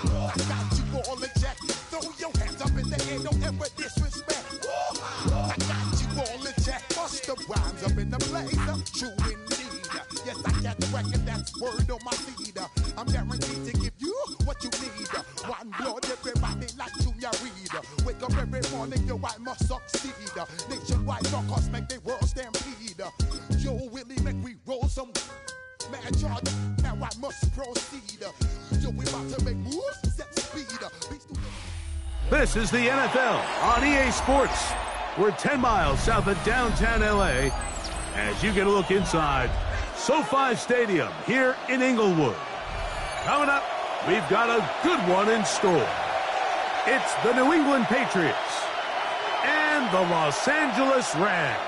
I got you all in check. Throw your hands up in the air, don't ever disrespect. I got you all in check. Bust the rhymes up in the blaze. True indeed. Yes, I got record, that's word on my feed. I'm guaranteed to give you what you need. One blood, everybody like Junior Reed. Wake up every morning, yo, I must succeed. Nationwide rockers make the world stampede. Yo, Willie, make we roll some mad charge. Now I must proceed. Yo, we about to make moves, set speed. This is the NFL on EA Sports. We're 10 miles south of downtown LA as you get a look inside SoFi Stadium here in Inglewood. Coming up, we've got a good one in store. It's the New England Patriots and the Los Angeles Rams.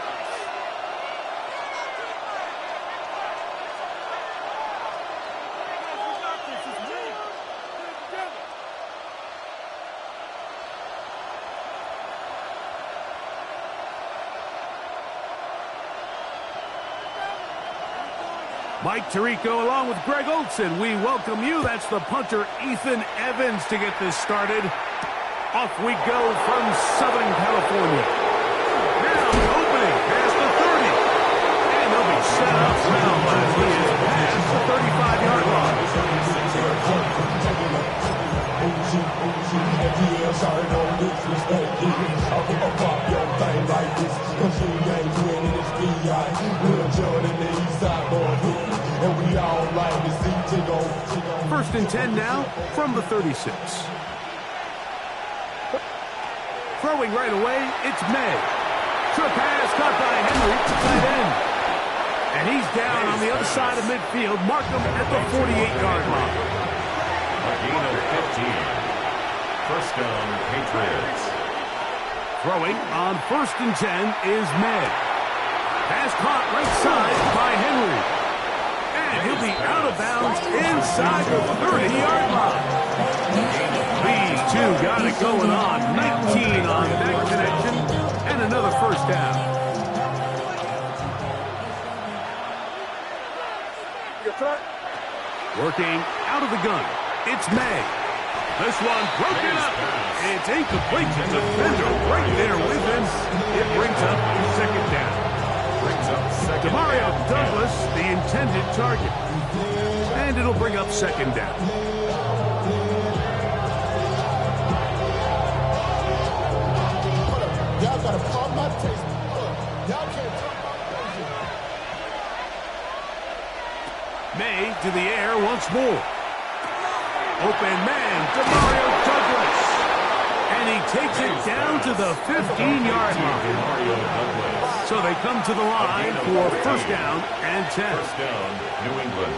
Mike Tirico along with Greg Olson. We welcome you. That's the punter, Ethan Evans, to get this started. Off we go from Southern California. Now the opening past the 30. And they'll be set up well as he is past the 35-yard line. First and 10 now from the 36. Throwing right away, it's May. Short pass caught by Henry, tight end. And he's down on the other side of midfield. Mark him at the 48-yard line. A gain of 15. First down, Patriots. Throwing on first and 10 is May. Pass caught right side by Henry. And he'll be out of bounds inside the 30-yard line. These two got it going on. 19 on that connection. And another first down. Working out of the gun. It's May. This one broken up. It's incomplete. The defender right there with him. It brings up second down. Demario Douglas, the intended target. And it'll bring up second down. Y'all gotta calm my taste. Y'all can't talk about May to the air once more. Open man, Demario Douglas. And he takes it down to the 15-yard line. So they come to the line for first down and 10. First down, New England.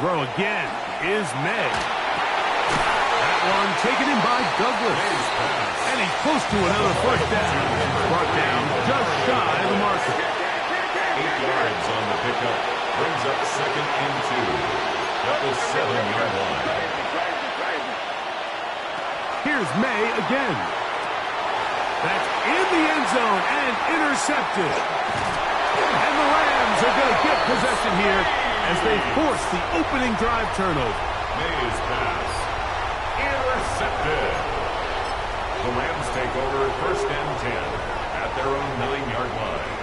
Throw again is May. That one taken in by Douglas. And he's close to another first down. Brought down just shy of the marker. 8 yards on the pickup. Brings up second and 2. At the 7-yard line. Here's May again. That's in the end zone and intercepted. And the Rams are going to get possession here as they force the opening drive turnover. May's pass. Intercepted. The Rams take over first and 10 at their own 9-yard line.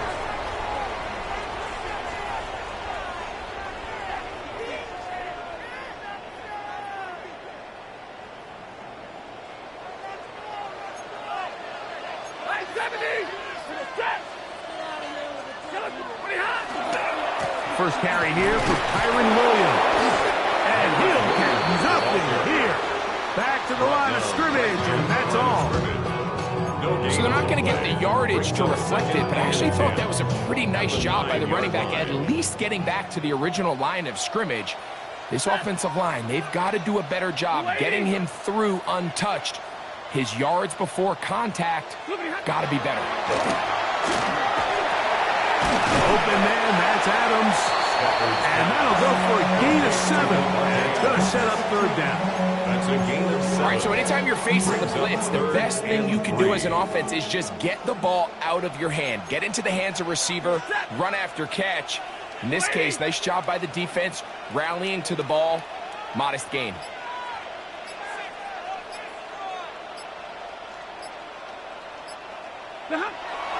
First carry here for Myron. And he'll get nothing here. Back to the line of scrimmage, and that's all. So they're not going to get the yardage to reflect it, but I actually thought that was a pretty nice job by the running back, at least getting back to the original line of scrimmage. This offensive line, they've got to do a better job getting him through untouched. His yards before contact got to be better. Open man, that's Adams. And that'll go for a gain of 7. And it's going to set up third down. That's a gain of 7. All right, so anytime you're facing the blitz, the best thing you can do as an offense is just get the ball out of your hand. Get into the hands of receiver, run after catch. In this case, nice job by the defense, rallying to the ball. Modest gain.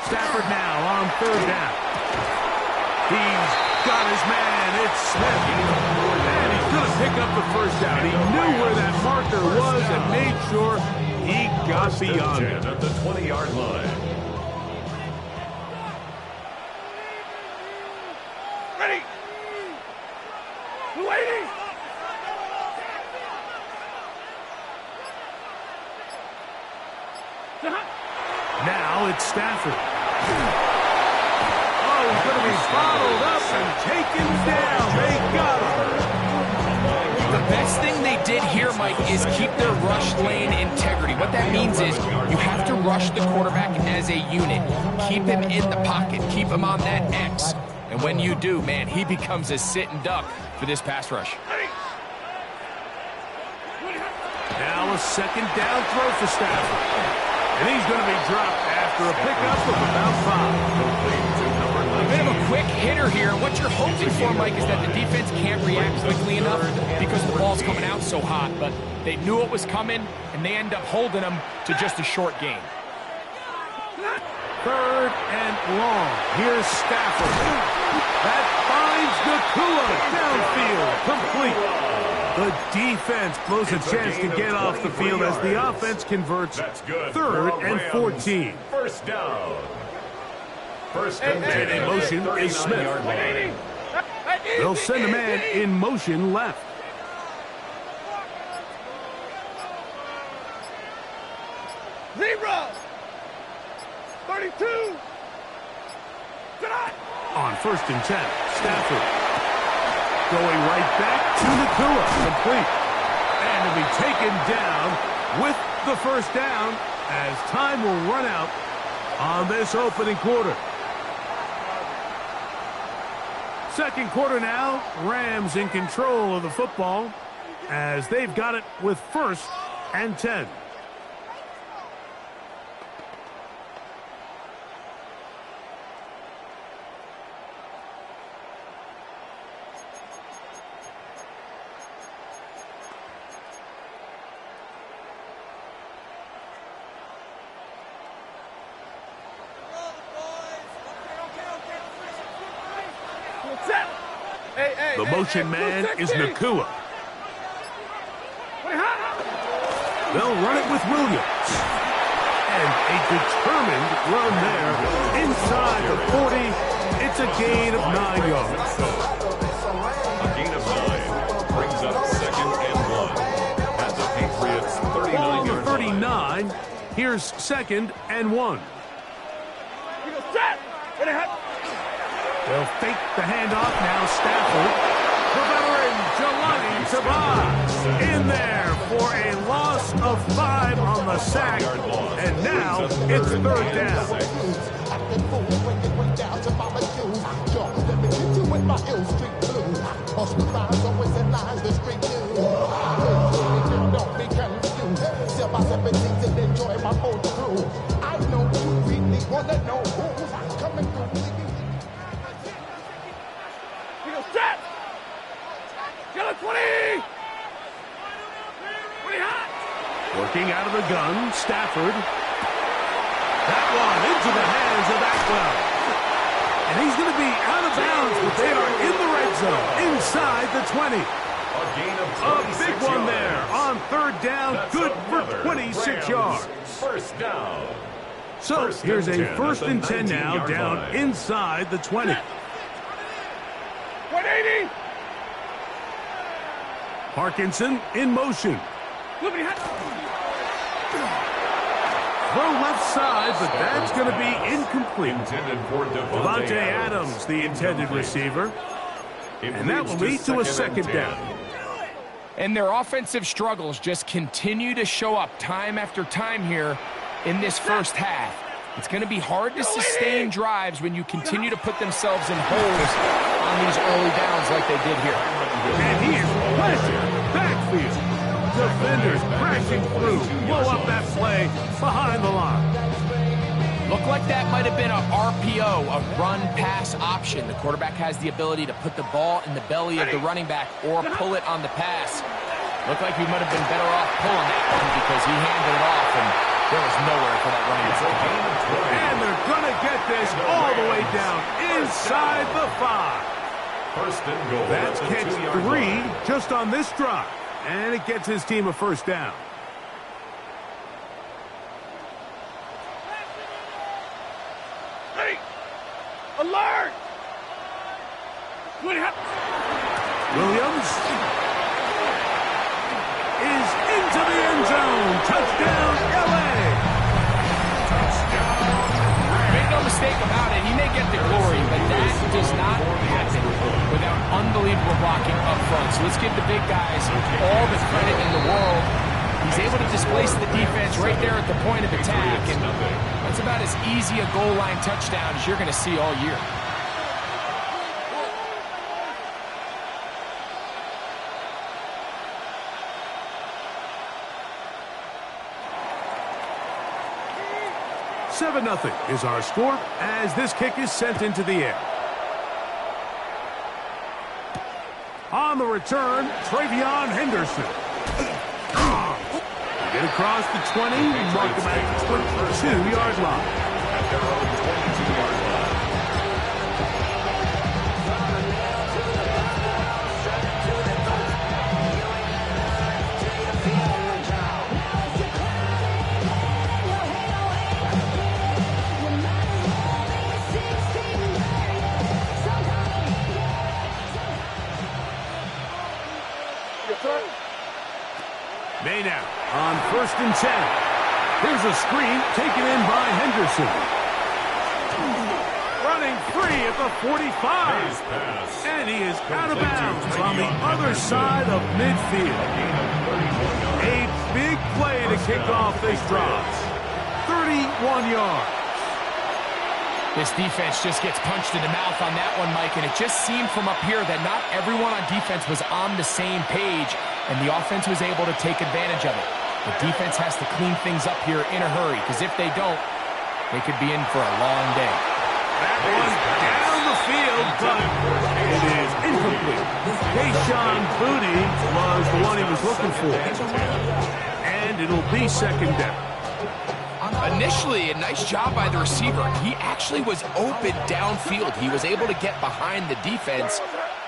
Stafford now on third down. He's got his man. It's Smith. And he's going to pick up the first down. He knew where that marker was and made sure he got beyond it. At the 20-yard line. Ready. Waiting. Now it's Stafford. Oh, he's going to be bottled up and taken down. They got him. The best thing they did here, Mike, is keep their rush lane integrity. What that means is you have to rush the quarterback as a unit. Keep him in the pocket. Keep him on that X. And when you do, man, he becomes a sitting duck for this pass rush. Now a second down throw for Stafford. And he's going to be dropped after a pickup of about 5. A bit of a quick hitter here. What you're hoping for, Mike, is that the defense can't react quickly enough because the ball's coming out so hot. But they knew it was coming, and they end up holding them to just a short gain. Third and long. Here's Stafford. That finds Nakua downfield. Complete. The defense blows a chance to get off the field as the offense converts third and 14. First down. First and And in motion is Smith. They'll send a man in motion left. Zebra. 32. On first and 10, Stafford. Going right back to Nakua. Complete. And to be taken down with the first down as time will run out on this opening quarter. Second quarter now, Rams in control of the football as they've got it with first and 10. The motion man is Nakua. They'll run it with Williams. And a determined run there inside the 40. It's a gain of 9 yards. A gain of 9 brings up second and 1 at the Patriots 39-yard line. 39. Here's second and 1. They'll fake the handoff now. Stafford. The veteran Jelani Tabaj in there for a loss of 5 on the sack. And now it's third down. Working out of the gun, Stafford. That one into the hands of Atwell. And he's going to be out of bounds, but they are in the red zone, inside the 20. A big one there on third down, good for 26 yards. First down. So here's a first and 10 now, down inside the 20. 180. Parkinson in motion. Throw left side, but that's going to be incomplete. Intended for Devontae Adams, the intended receiver. And that will lead to a second down. And their offensive struggles just continue to show up time after time here in this first half. It's going to be hard to sustain drives when you continue to put themselves in holes on these early downs like they did here. And he is flashing backfield. Defenders crashing through. Blow up that play behind the line. Looked like that might have been a RPO, a run-pass option. The quarterback has the ability to put the ball in the belly of the running back or pull it on the pass. Looked like he might have been better off pulling that one because he handed it off, and there was nowhere for that running back. And they're going to get this all the way down inside the 5. First and goal. That's catch 3 just on this drive. And it gets his team a first down. Hey! Alert! Williams is into the end zone. Touchdown, L.A. Make no mistake about it, he may get the glory, but that does not happen without unbelievable blocking up front. So let's give the big guys all the credit in the world. He's able to displace the defense right there at the point of attack, and that's about as easy a goal line touchdown as you're going to see all year. Nothing is our score as this kick is sent into the air. On the return, Travion Henderson. Get across the 20, mark him at the 22-yard line. At their own 22-yard line. Maynard on 1st and 10. Here's a screen taken in by Henderson. Running free at the 45. And he is out of bounds on the other side of midfield. A big play to kick off this drive. 31 yards. This defense just gets punched in the mouth on that one, Mike, and it just seemed from up here that not everyone on defense was on the same page, and the offense was able to take advantage of it. The defense has to clean things up here in a hurry, because if they don't, they could be in for a long day. That one down the field, but it is incomplete. Kayshon Boutte was the one he was looking for. And it'll be second down. Initially, a nice job by the receiver. He actually was open downfield. He was able to get behind the defense,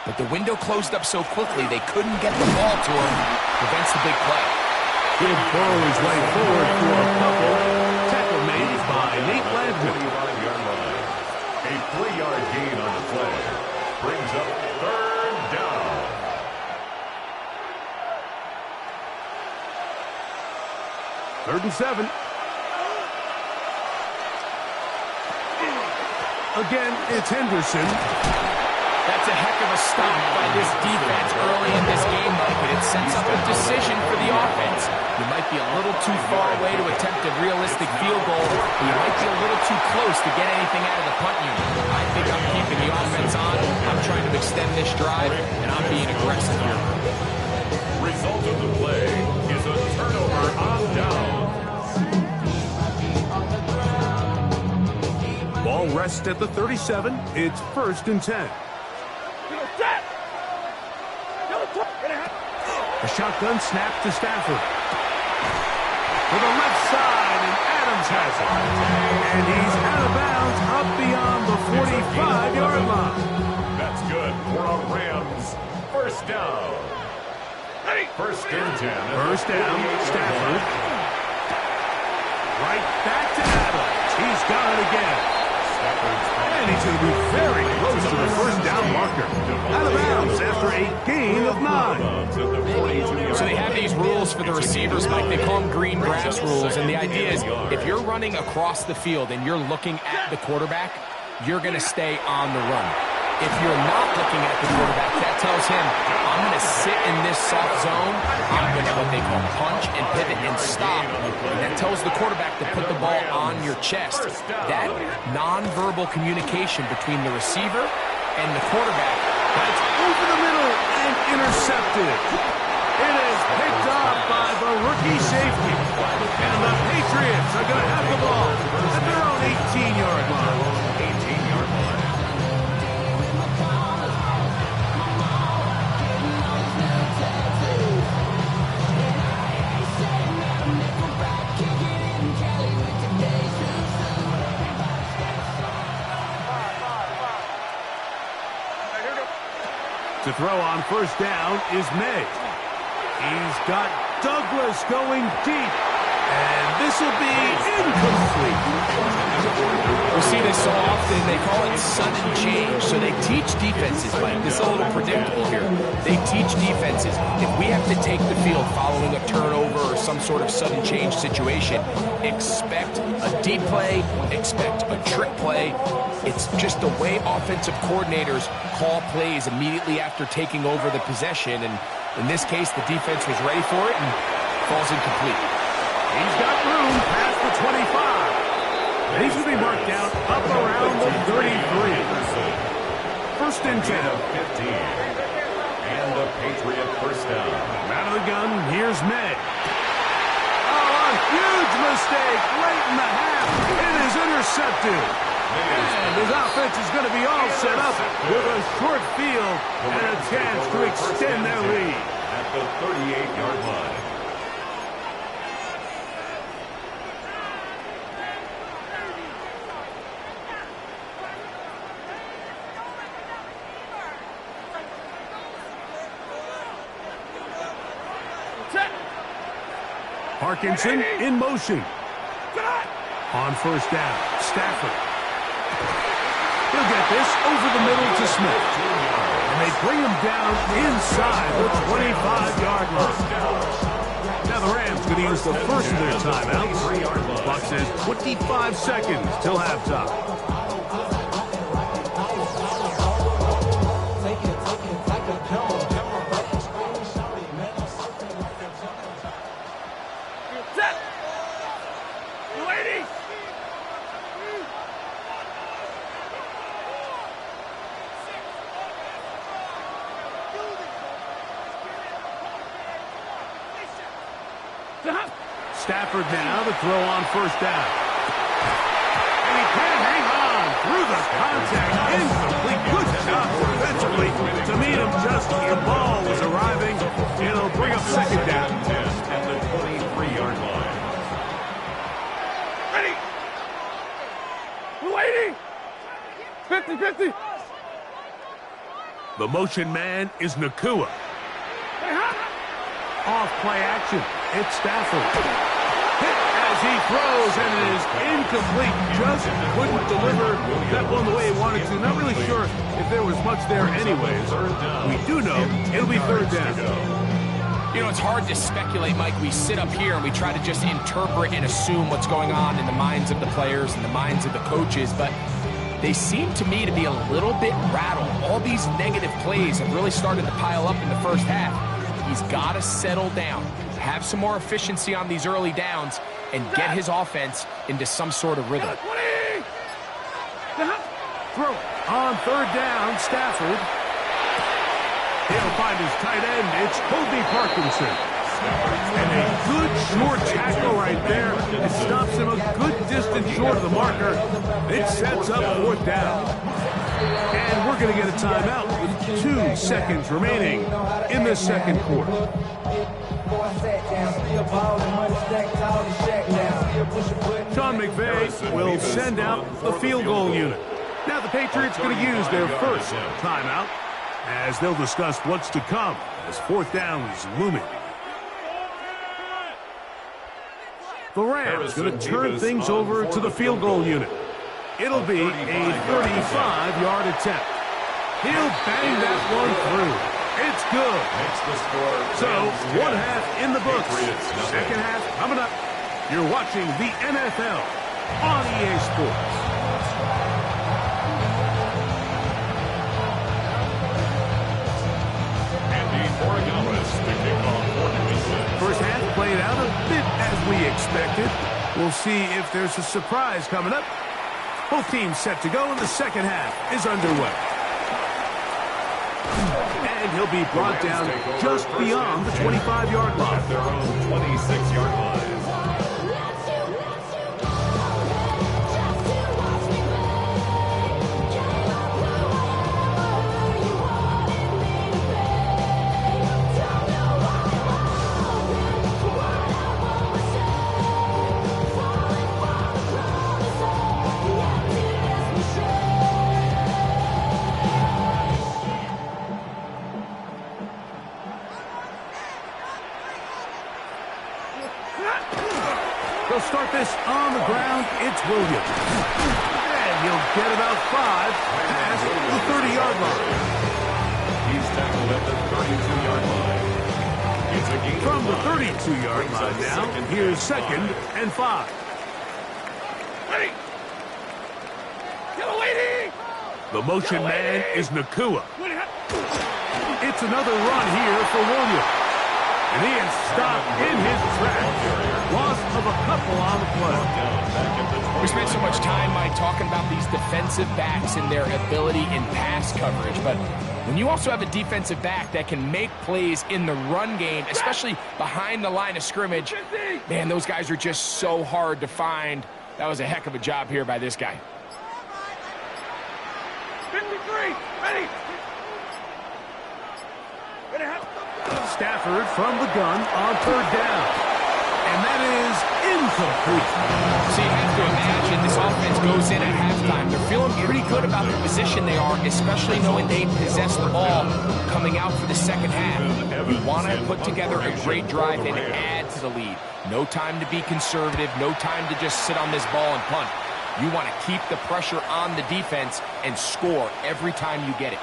but the window closed up so quickly they couldn't get the ball to him. Prevents the big play. He'll burrow his way forward for a couple. Tackle made by Nate Landry. A 3-yard gain on the play. Brings up third down. Third and 7. Again, it's Henderson. That's a heck of a stop by this defense early in this game, Mike, but it sets up a decision for the offense. You might be a little too far away to attempt a realistic field goal, but you might be a little too close to get anything out of the punt unit. I think I'm keeping the offense on. I'm trying to extend this drive, and I'm being aggressive here. Result of the play is a turnover on down. Ball rests at the 37. It's 1st and 10. A shotgun snap to Stafford. To the left side, and Adams has it. And he's out of bounds up beyond the 45-yard line. That's good for a Rams first down. First and 10. First down, Stafford. Right back to Adams. He's got it again. And he's going to be very close to the first down marker. Out of bounds after a gain of 9. So they have these rules for the receivers, Mike. They call them green grass rules. And the idea is if you're running across the field and you're looking at the quarterback, you're going to stay on the run. If you're not looking at the quarterback, that's tells him, I'm going to sit in this soft zone. I'm going to what they call punch and pivot and stop. And that tells the quarterback to put the ball on your chest. That nonverbal communication between the receiver and the quarterback. That's over the middle and intercepted. It is picked up by the rookie safety. And the Patriots are going to have the ball at their own 18-yard line. 18-yard line. To throw on first down is May. He's got Douglas going deep. And this will be incomplete. We see this so often. They call it sudden change. So they teach defenses, Mike. This is a little predictable here. They teach defenses, if we have to take the field following a turnover or some sort of sudden change situation, expect a deep play, expect a trick play. It's just the way offensive coordinators call plays immediately after taking over the possession. And in this case, the defense was ready for it and falls incomplete. He's got room past the 25. And he's going to be marked down up around the 33. First and 10. 15. And the Patriot first down. Out of the gun, here's May. Oh, a huge mistake late in the half. It is intercepted. And his offense is going to be all set up with a short field and a chance to extend their lead. At the 38-yard line. Parkinson in motion. On first down, Stafford. He'll get this over the middle to Smith. And they bring him down inside the 25-yard line. Now the Rams going to use the first of their timeouts. Clock says 25 seconds till halftime. Stafford now to throw on first down. And he can't hang on through the contact. Incomplete. Good job defensively to meet him just as the ball was arriving. It'll bring up second down. At the 23-yard line. Ready. Waiting. 50-50. The motion man is Nakua. Off play action. It's Stafford. Hit as he throws, and it is incomplete. Just couldn't deliver that one the way he wanted to. Not really sure if there was much there anyways. We do know it'll be third down. You know, it's hard to speculate, Mike. We sit up here and we try to just interpret and assume what's going on in the minds of the players and the minds of the coaches, but they seem to me to be a little bit rattled. All these negative plays have really started to pile up in the first half. He's got to settle down, have some more efficiency on these early downs, and get his offense into some sort of rhythm. Throw on third down, Stafford. He'll find his tight end. It's Kobe Parkinson. And a good short tackle right there. It stops him a good distance short of the marker. It sets up fourth down. And we're going to get a timeout with 2 seconds remaining in the second quarter. Sean McVay will send out the field goal unit. Now the Patriots going to use their first timeout as they'll discuss what's to come as fourth down is looming. The Rams going to turn things over to the field goal unit. It'll be a 35-yard attempt. He'll bang that one through. It's good. So, one half in the books. Second half coming up. You're watching the NFL on EA Sports. we expected. We'll see if there's a surprise coming up. Both teams set to go, and the second half is underway. And he'll be brought down just beyond the 25-yard line. At their own 26-yard line. They'll start this on the ground. It's Williams. And he'll get about 5 past the 30-yard line. He's tackled at the 32-yard line. It's a gain From the 32-yard line now, here's 2nd and 5. Ready! Get a lady! The motion man is Nakua. What happened? It's another run here for Williams. And he is stopped in his tracks. Loss of a couple on the play. We spent so much time, Mike, talking about these defensive backs and their ability in pass coverage. But when you also have a defensive back that can make plays in the run game, especially behind the line of scrimmage, man, those guys are just so hard to find. That was a heck of a job here by this guy. 53! Ready! Stafford from the gun on 3rd down. And that is incomplete. So you have to imagine this offense goes in at halftime. They're feeling pretty good about the position they are, especially knowing they possess the ball coming out for the second half. You want to put together a great drive and add to the lead. No time to be conservative. No time to just sit on this ball and punt. You want to keep the pressure on the defense and score every time you get it.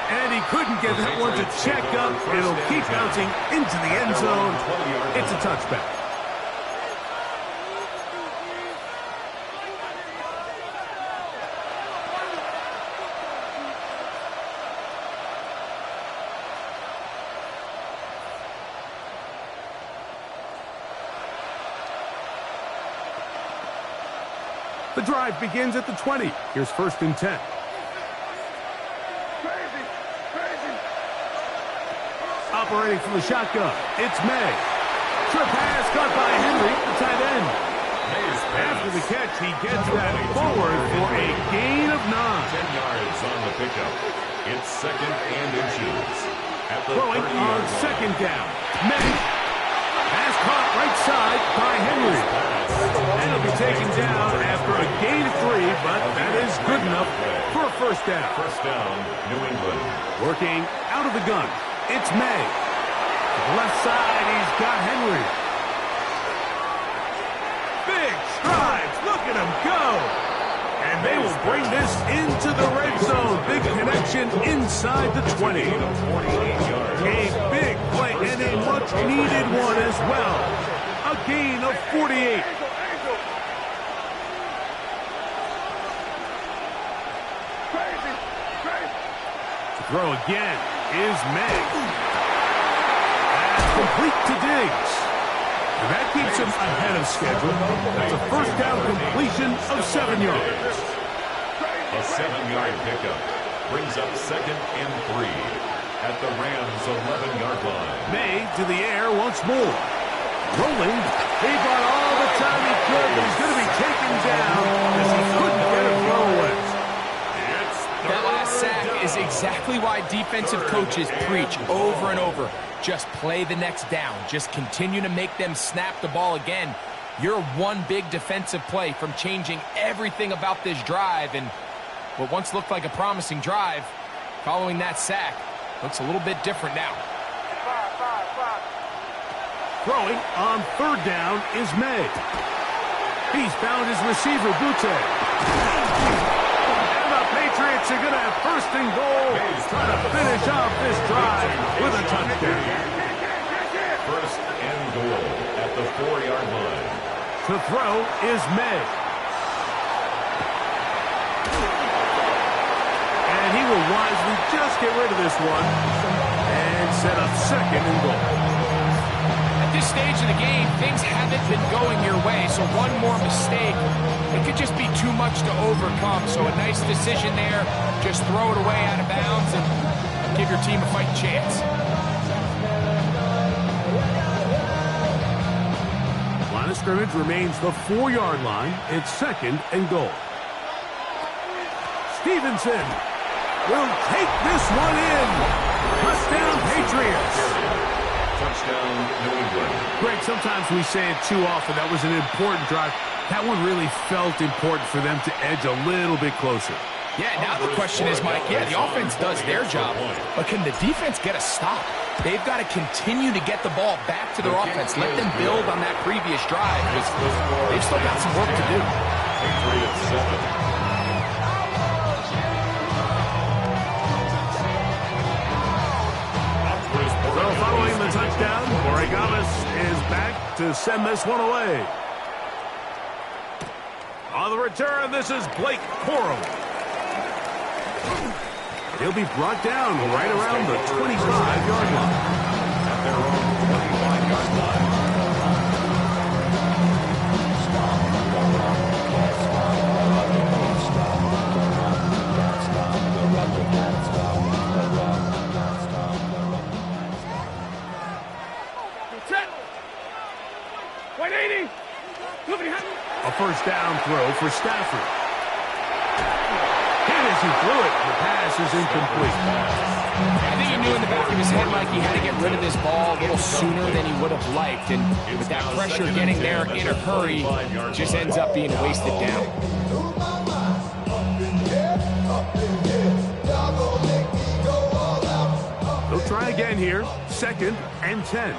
And he couldn't get that one to check up. It'll keep bouncing into the end zone. It's a touchback. The drive begins at the 20. Here's 1st and 10. Operating from the shotgun, it's May. Trip pass caught by Henry, the tight end. After the catch, he gets that forward for a gain of 9. 10 yards on the pickup. It's 2nd and inches. At the Throwing on 30-yard line. 2nd down. May. Pass caught right side by Henry. And it'll be taken down after a gain of 3, but that is good enough for a 1st down. 1st down, New England. Working out of the gun. It's May. To the left side, he's got Henry. Big strides. Look at him go. And they will bring this into the red zone. Big connection inside the 20. A big play and a much-needed one as well. A gain of 48. To throw again is May. That's complete to Diggs. And that keeps him ahead of schedule. That's a 1st down completion of 7 yards. A 7-yard pickup brings up 2nd and 3 at the Rams' 11-yard line. May to the air once more. Rolling. He bought all the time he could, but he's going to be taken down as he couldn't get a throwaway. That last sack is exactly why defensive coaches preach over and over. Just play the next down. Just continue to make them snap the ball again. You're one big defensive play from changing everything about this drive. And what once looked like a promising drive, following that sack, looks a little bit different now. Throwing on 3rd down is May. He's found his receiver, Butte. And the Patriots are going to have 1st and goal. Trying to finish off this drive with a touchdown. 1st and goal at the 4-yard line. To throw is May. And he will wisely just get rid of this one and set up 2nd and goal. At this stage of the game, things haven't been going your way, so one more mistake, it could just be too much to overcome. So a nice decision there. Just throw it away out of bounds and give your team a fighting chance. Line of scrimmage remains the 4-yard line. It's 2nd and goal. Stevenson will take this one in. Touchdown, Patriots. Touchdown, New England. Greg, sometimes we say it too often. That was an important drive. That one really felt important for them to edge a little bit closer. Yeah, now the question is, Mike, the offense does their job, but can the defense get a stop? They've got to continue to get the ball back to their offense. Let them build on that previous drive, because they've still got some work to do. Patriots 7. So following the touchdown, Oregamis is back to send this one away. On the return, this is Blake Corum. He'll be brought down right around the 25-yard line. At their own 25-yard line. A first down throw for Stafford. Hit as he threw it. The pass is incomplete. I think he knew in the back of his head, Mike, he had to get rid of this ball a little sooner than he would have liked. And with that pressure getting there in a hurry, it just ends up being wasted down. They'll try again here. 2nd and 10.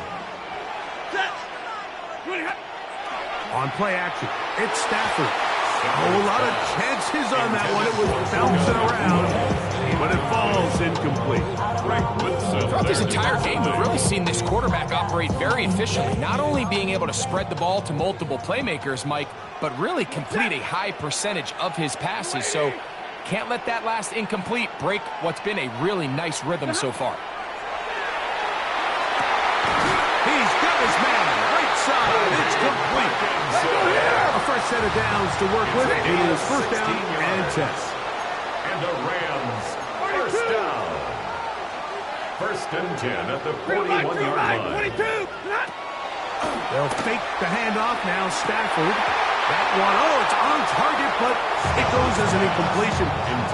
On play action, it's Stafford. Oh, a lot of chances on that one. It was bouncing around, but it falls incomplete. Throughout this entire game, we've really seen this quarterback operate very efficiently, not only being able to spread the ball to multiple playmakers, Mike, but really complete a high percentage of his passes. So can't let that last incomplete break what's been a really nice rhythm so far. He's got his man. It's complete. A fresh set of downs to work with. It is 1st down and 10. And the Rams, first down. 1st and 10 at the 41-yard line. They'll fake the handoff now. Stafford. That one, it's on target, but it goes as an incompletion.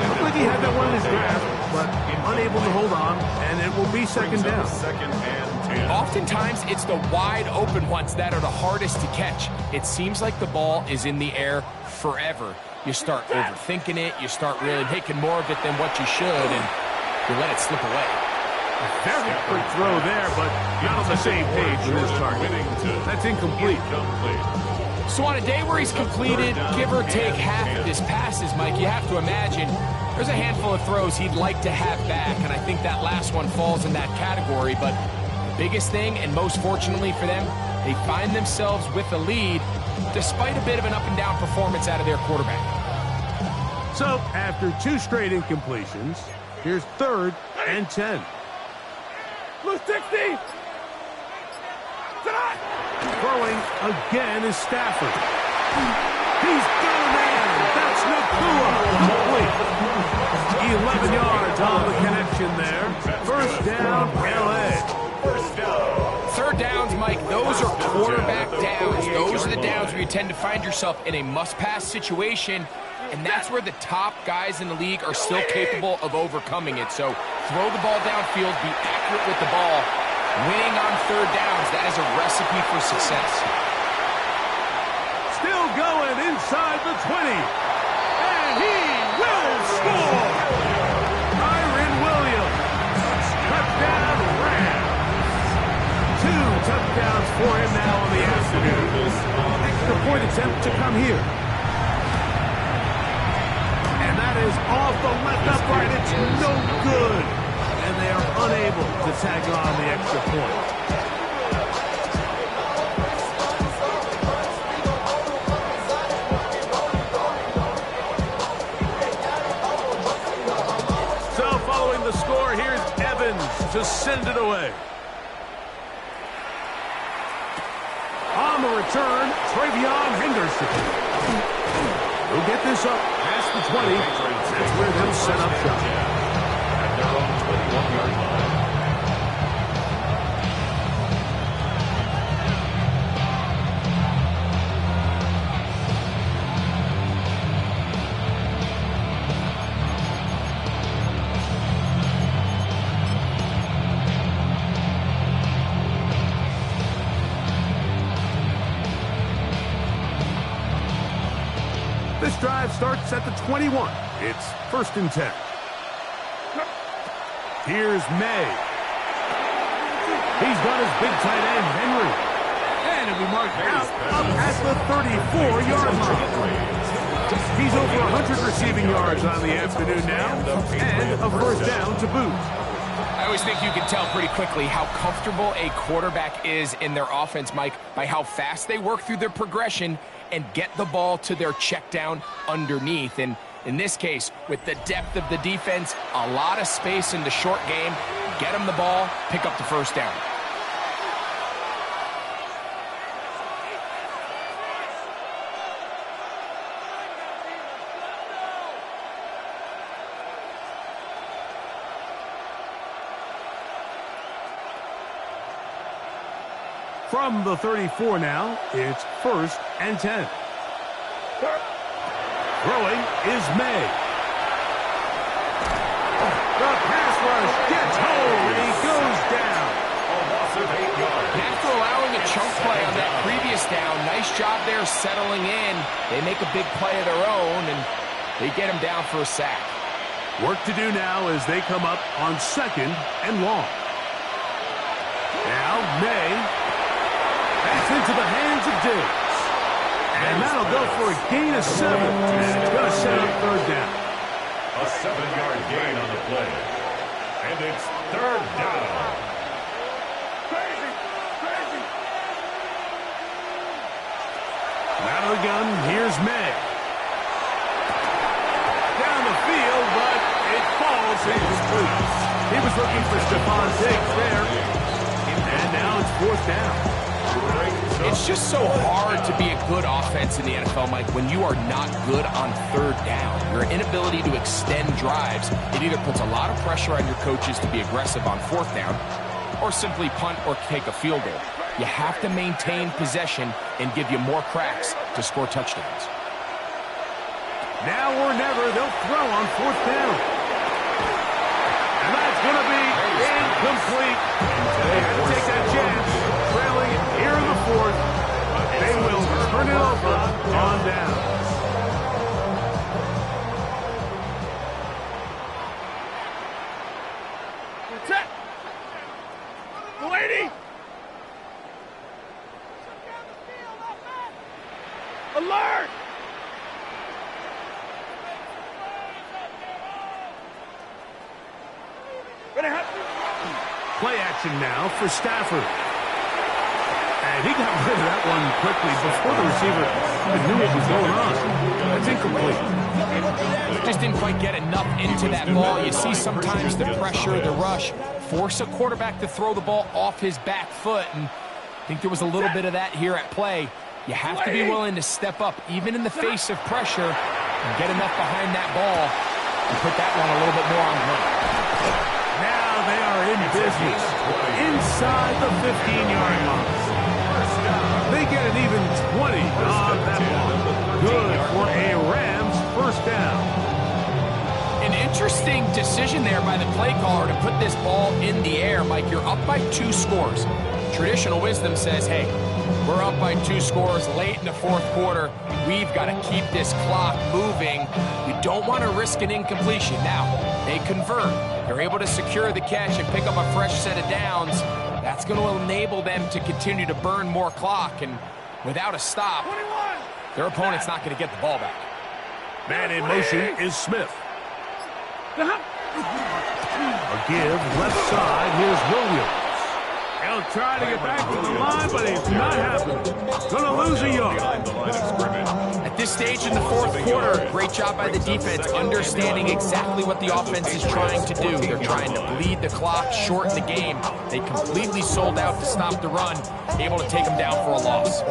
Looked like he had that one in his grasp, but unable to hold on, and it will be 2nd down. 2nd and 10. Oftentimes, it's the wide open ones that are the hardest to catch. It seems like the ball is in the air forever. You start overthinking it, you start really making more of it than what you should, and you let it slip away. A very quick throw there, but not on the same page with his target. That's incomplete. So on a day where he's completed, give or take half of his passes, Mike, you have to imagine there's a handful of throws he'd like to have back, and I think that last one falls in that category. But the biggest thing, and most fortunately for them, they find themselves with a lead despite a bit of an up-and-down performance out of their quarterback. So after 2 straight incompletions, here's 3rd and 10. Blue 60! Throwing again is Stafford. He's got a man. That's Nakua. Complete. 11 yards on the connection there. 1st down, L.A. 3rd downs, Mike, those are quarterback downs. Those are the downs where you tend to find yourself in a must-pass situation, and that's where the top guys in the league are still capable of overcoming it. So throw the ball downfield, be accurate with the ball. Winning on 3rd downs, that is a recipe for success. Still going inside the 20. And he will score. Myron Williams. Touchdown Rams. 2 touchdowns for him now in the afternoon. Extra point attempt to come here. And that is off the left upright. It's no good. And they are unable to tag on the extra point. So following the score, here's Evans to send it away. return, Travion Henderson. He'll get this up past the 20. That's where they'll set up shop. At their own 21-yard line. This drive starts at the 21. It's 1st and 10. Here's May. He's got his big tight end, Henry. And it'll be marked out up at the 34-yard line. He's over 100 receiving yards on the afternoon now, and a 1st down to boot. I always think you can tell pretty quickly how comfortable a quarterback is in their offense, Mike, by how fast they work through their progression and get the ball to their check down underneath. And in this case, with the depth of the defense, a lot of space in the short game, get them the ball, pick up the 1st down. From the 34 now, it's 1st and 10. Throwing is May. The pass rush gets home, and he goes down. A loss of 8 yards. After allowing a chunk play on that previous down, nice job there settling in. They make a big play of their own, and they get him down for a sack. Work to do now as they come up on 2nd and long. Now May. That's into the hands of Diggs. And that'll go for a gain of 7. And it's going to set up 3rd down. A 7-yard gain on the play. And it's 3rd down. Crazy! Crazy! Out of the gun, here's May. Down the field, but it falls incomplete. He was looking for Stephon Diggs there. And now it's 4th down. It's just so hard to be a good offense in the NFL, Mike, when you are not good on 3rd down. Your inability to extend drives, it either puts a lot of pressure on your coaches to be aggressive on 4th down or simply punt or take a field goal. You have to maintain possession and give you more cracks to score touchdowns. Now or never, they'll throw on 4th down. And that's going to be incomplete. They had to take that chance. Trailing here in the 4th. They will turn it over on down. Check! Lady! Alert! Play action now for Stafford. And he got rid of that one quickly before the receiver even knew what was going on. That's incomplete. Just didn't quite get enough into that ball. You see sometimes the pressure, the rush, force a quarterback to throw the ball off his back foot. And I think there was a little bit of that here at play. You have to be willing to step up, even in the face of pressure, and get enough behind that ball and put that one a little bit more on the run. Now they are in business inside the 15-yard line. They get an even 20 on that ball. Good for a Rams 1st down. An interesting decision there by the play caller to put this ball in the air. Mike, you're up by 2 scores. Traditional wisdom says, hey, we're up by 2 scores late in the 4th quarter. We've got to keep this clock moving. We don't want to risk an incompletion. Now, they convert. They're able to secure the catch and pick up a fresh set of downs. That's going to enable them to continue to burn more clock. And without a stop, their opponent's not going to get the ball back. Man in motion is Smith. A give left side. Here's Williams. He'll try to get back to the line, but he's not happening. Going to lose a yard. At this stage in the 4th quarter, great job by the defense, understanding exactly what the offense is trying to do. They're trying to bleed the clock, shorten the game. They completely sold out to stop the run, able to take them down for a loss.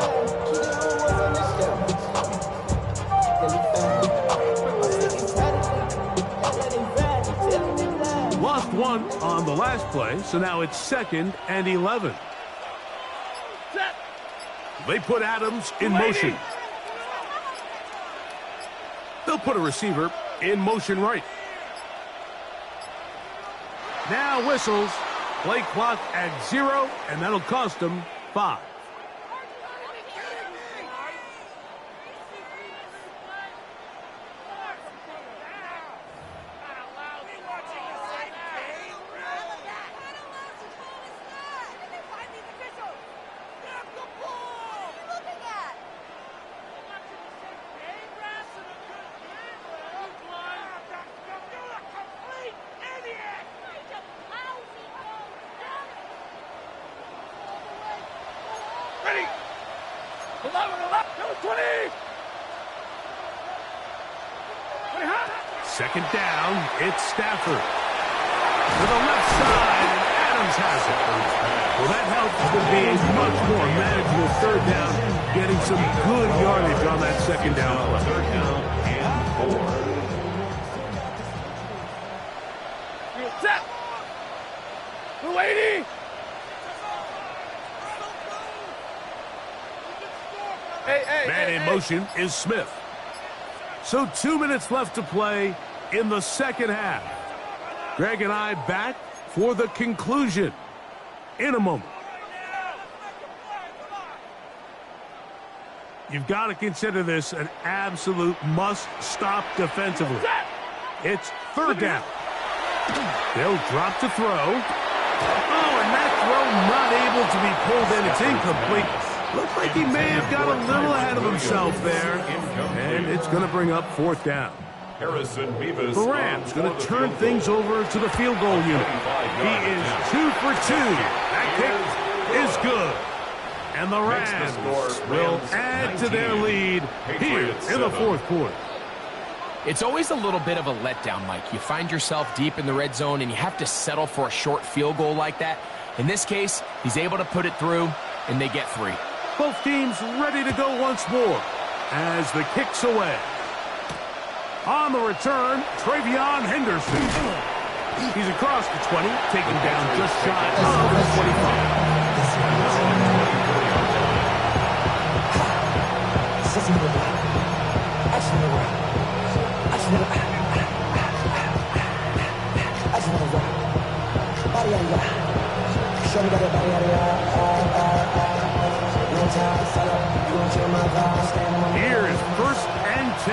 on the last play, so now it's 2nd and 11. They put Adams in motion. They'll put a receiver in motion right. Now whistles. Play clock at 0, and that'll cost them 5. Second down, it's Stafford. To the left side, and Adams has it. Well, that helps with being much more manageable 3rd down, getting some good yardage on that 2nd down play. 3rd down and 4. Set. 280. Man in motion is Smith. So 2 minutes left to play in the 2nd half. Greg and I back for the conclusion in a moment. You've got to consider this an absolute must-stop defensively. It's 3rd down. They'll drop to throw. Oh, and that throw not able to be pulled in. It's incomplete. Looks like he may have got a little ahead of himself there. And it's going to bring up 4th down. The Rams going to turn things over to the field goal unit. He is 2 for 2. That kick is good. And the Rams will add to their lead here in the 4th quarter. It's always a little bit of a letdown, Mike. You find yourself deep in the red zone and you have to settle for a short field goal like that. In this case, he's able to put it through, and they get 3. Both teams ready to go once more as the kick's away. On the return, Travion Henderson. He's across the 20, taken down just shy of the 25. Here is 1st and 10.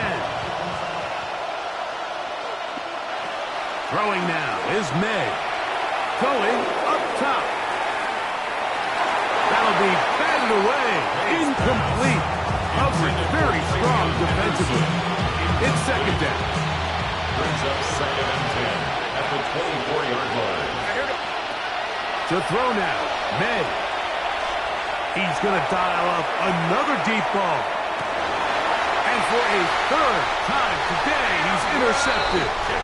Throwing now is May. Going up top. That'll be batted away. Incomplete. Coverage very strong defensively. It's 2nd down. Brings up 2nd and 10 at the 24-yard line. To throw now, May. He's going to dial up another deep ball. And for a 3rd time today, he's intercepted.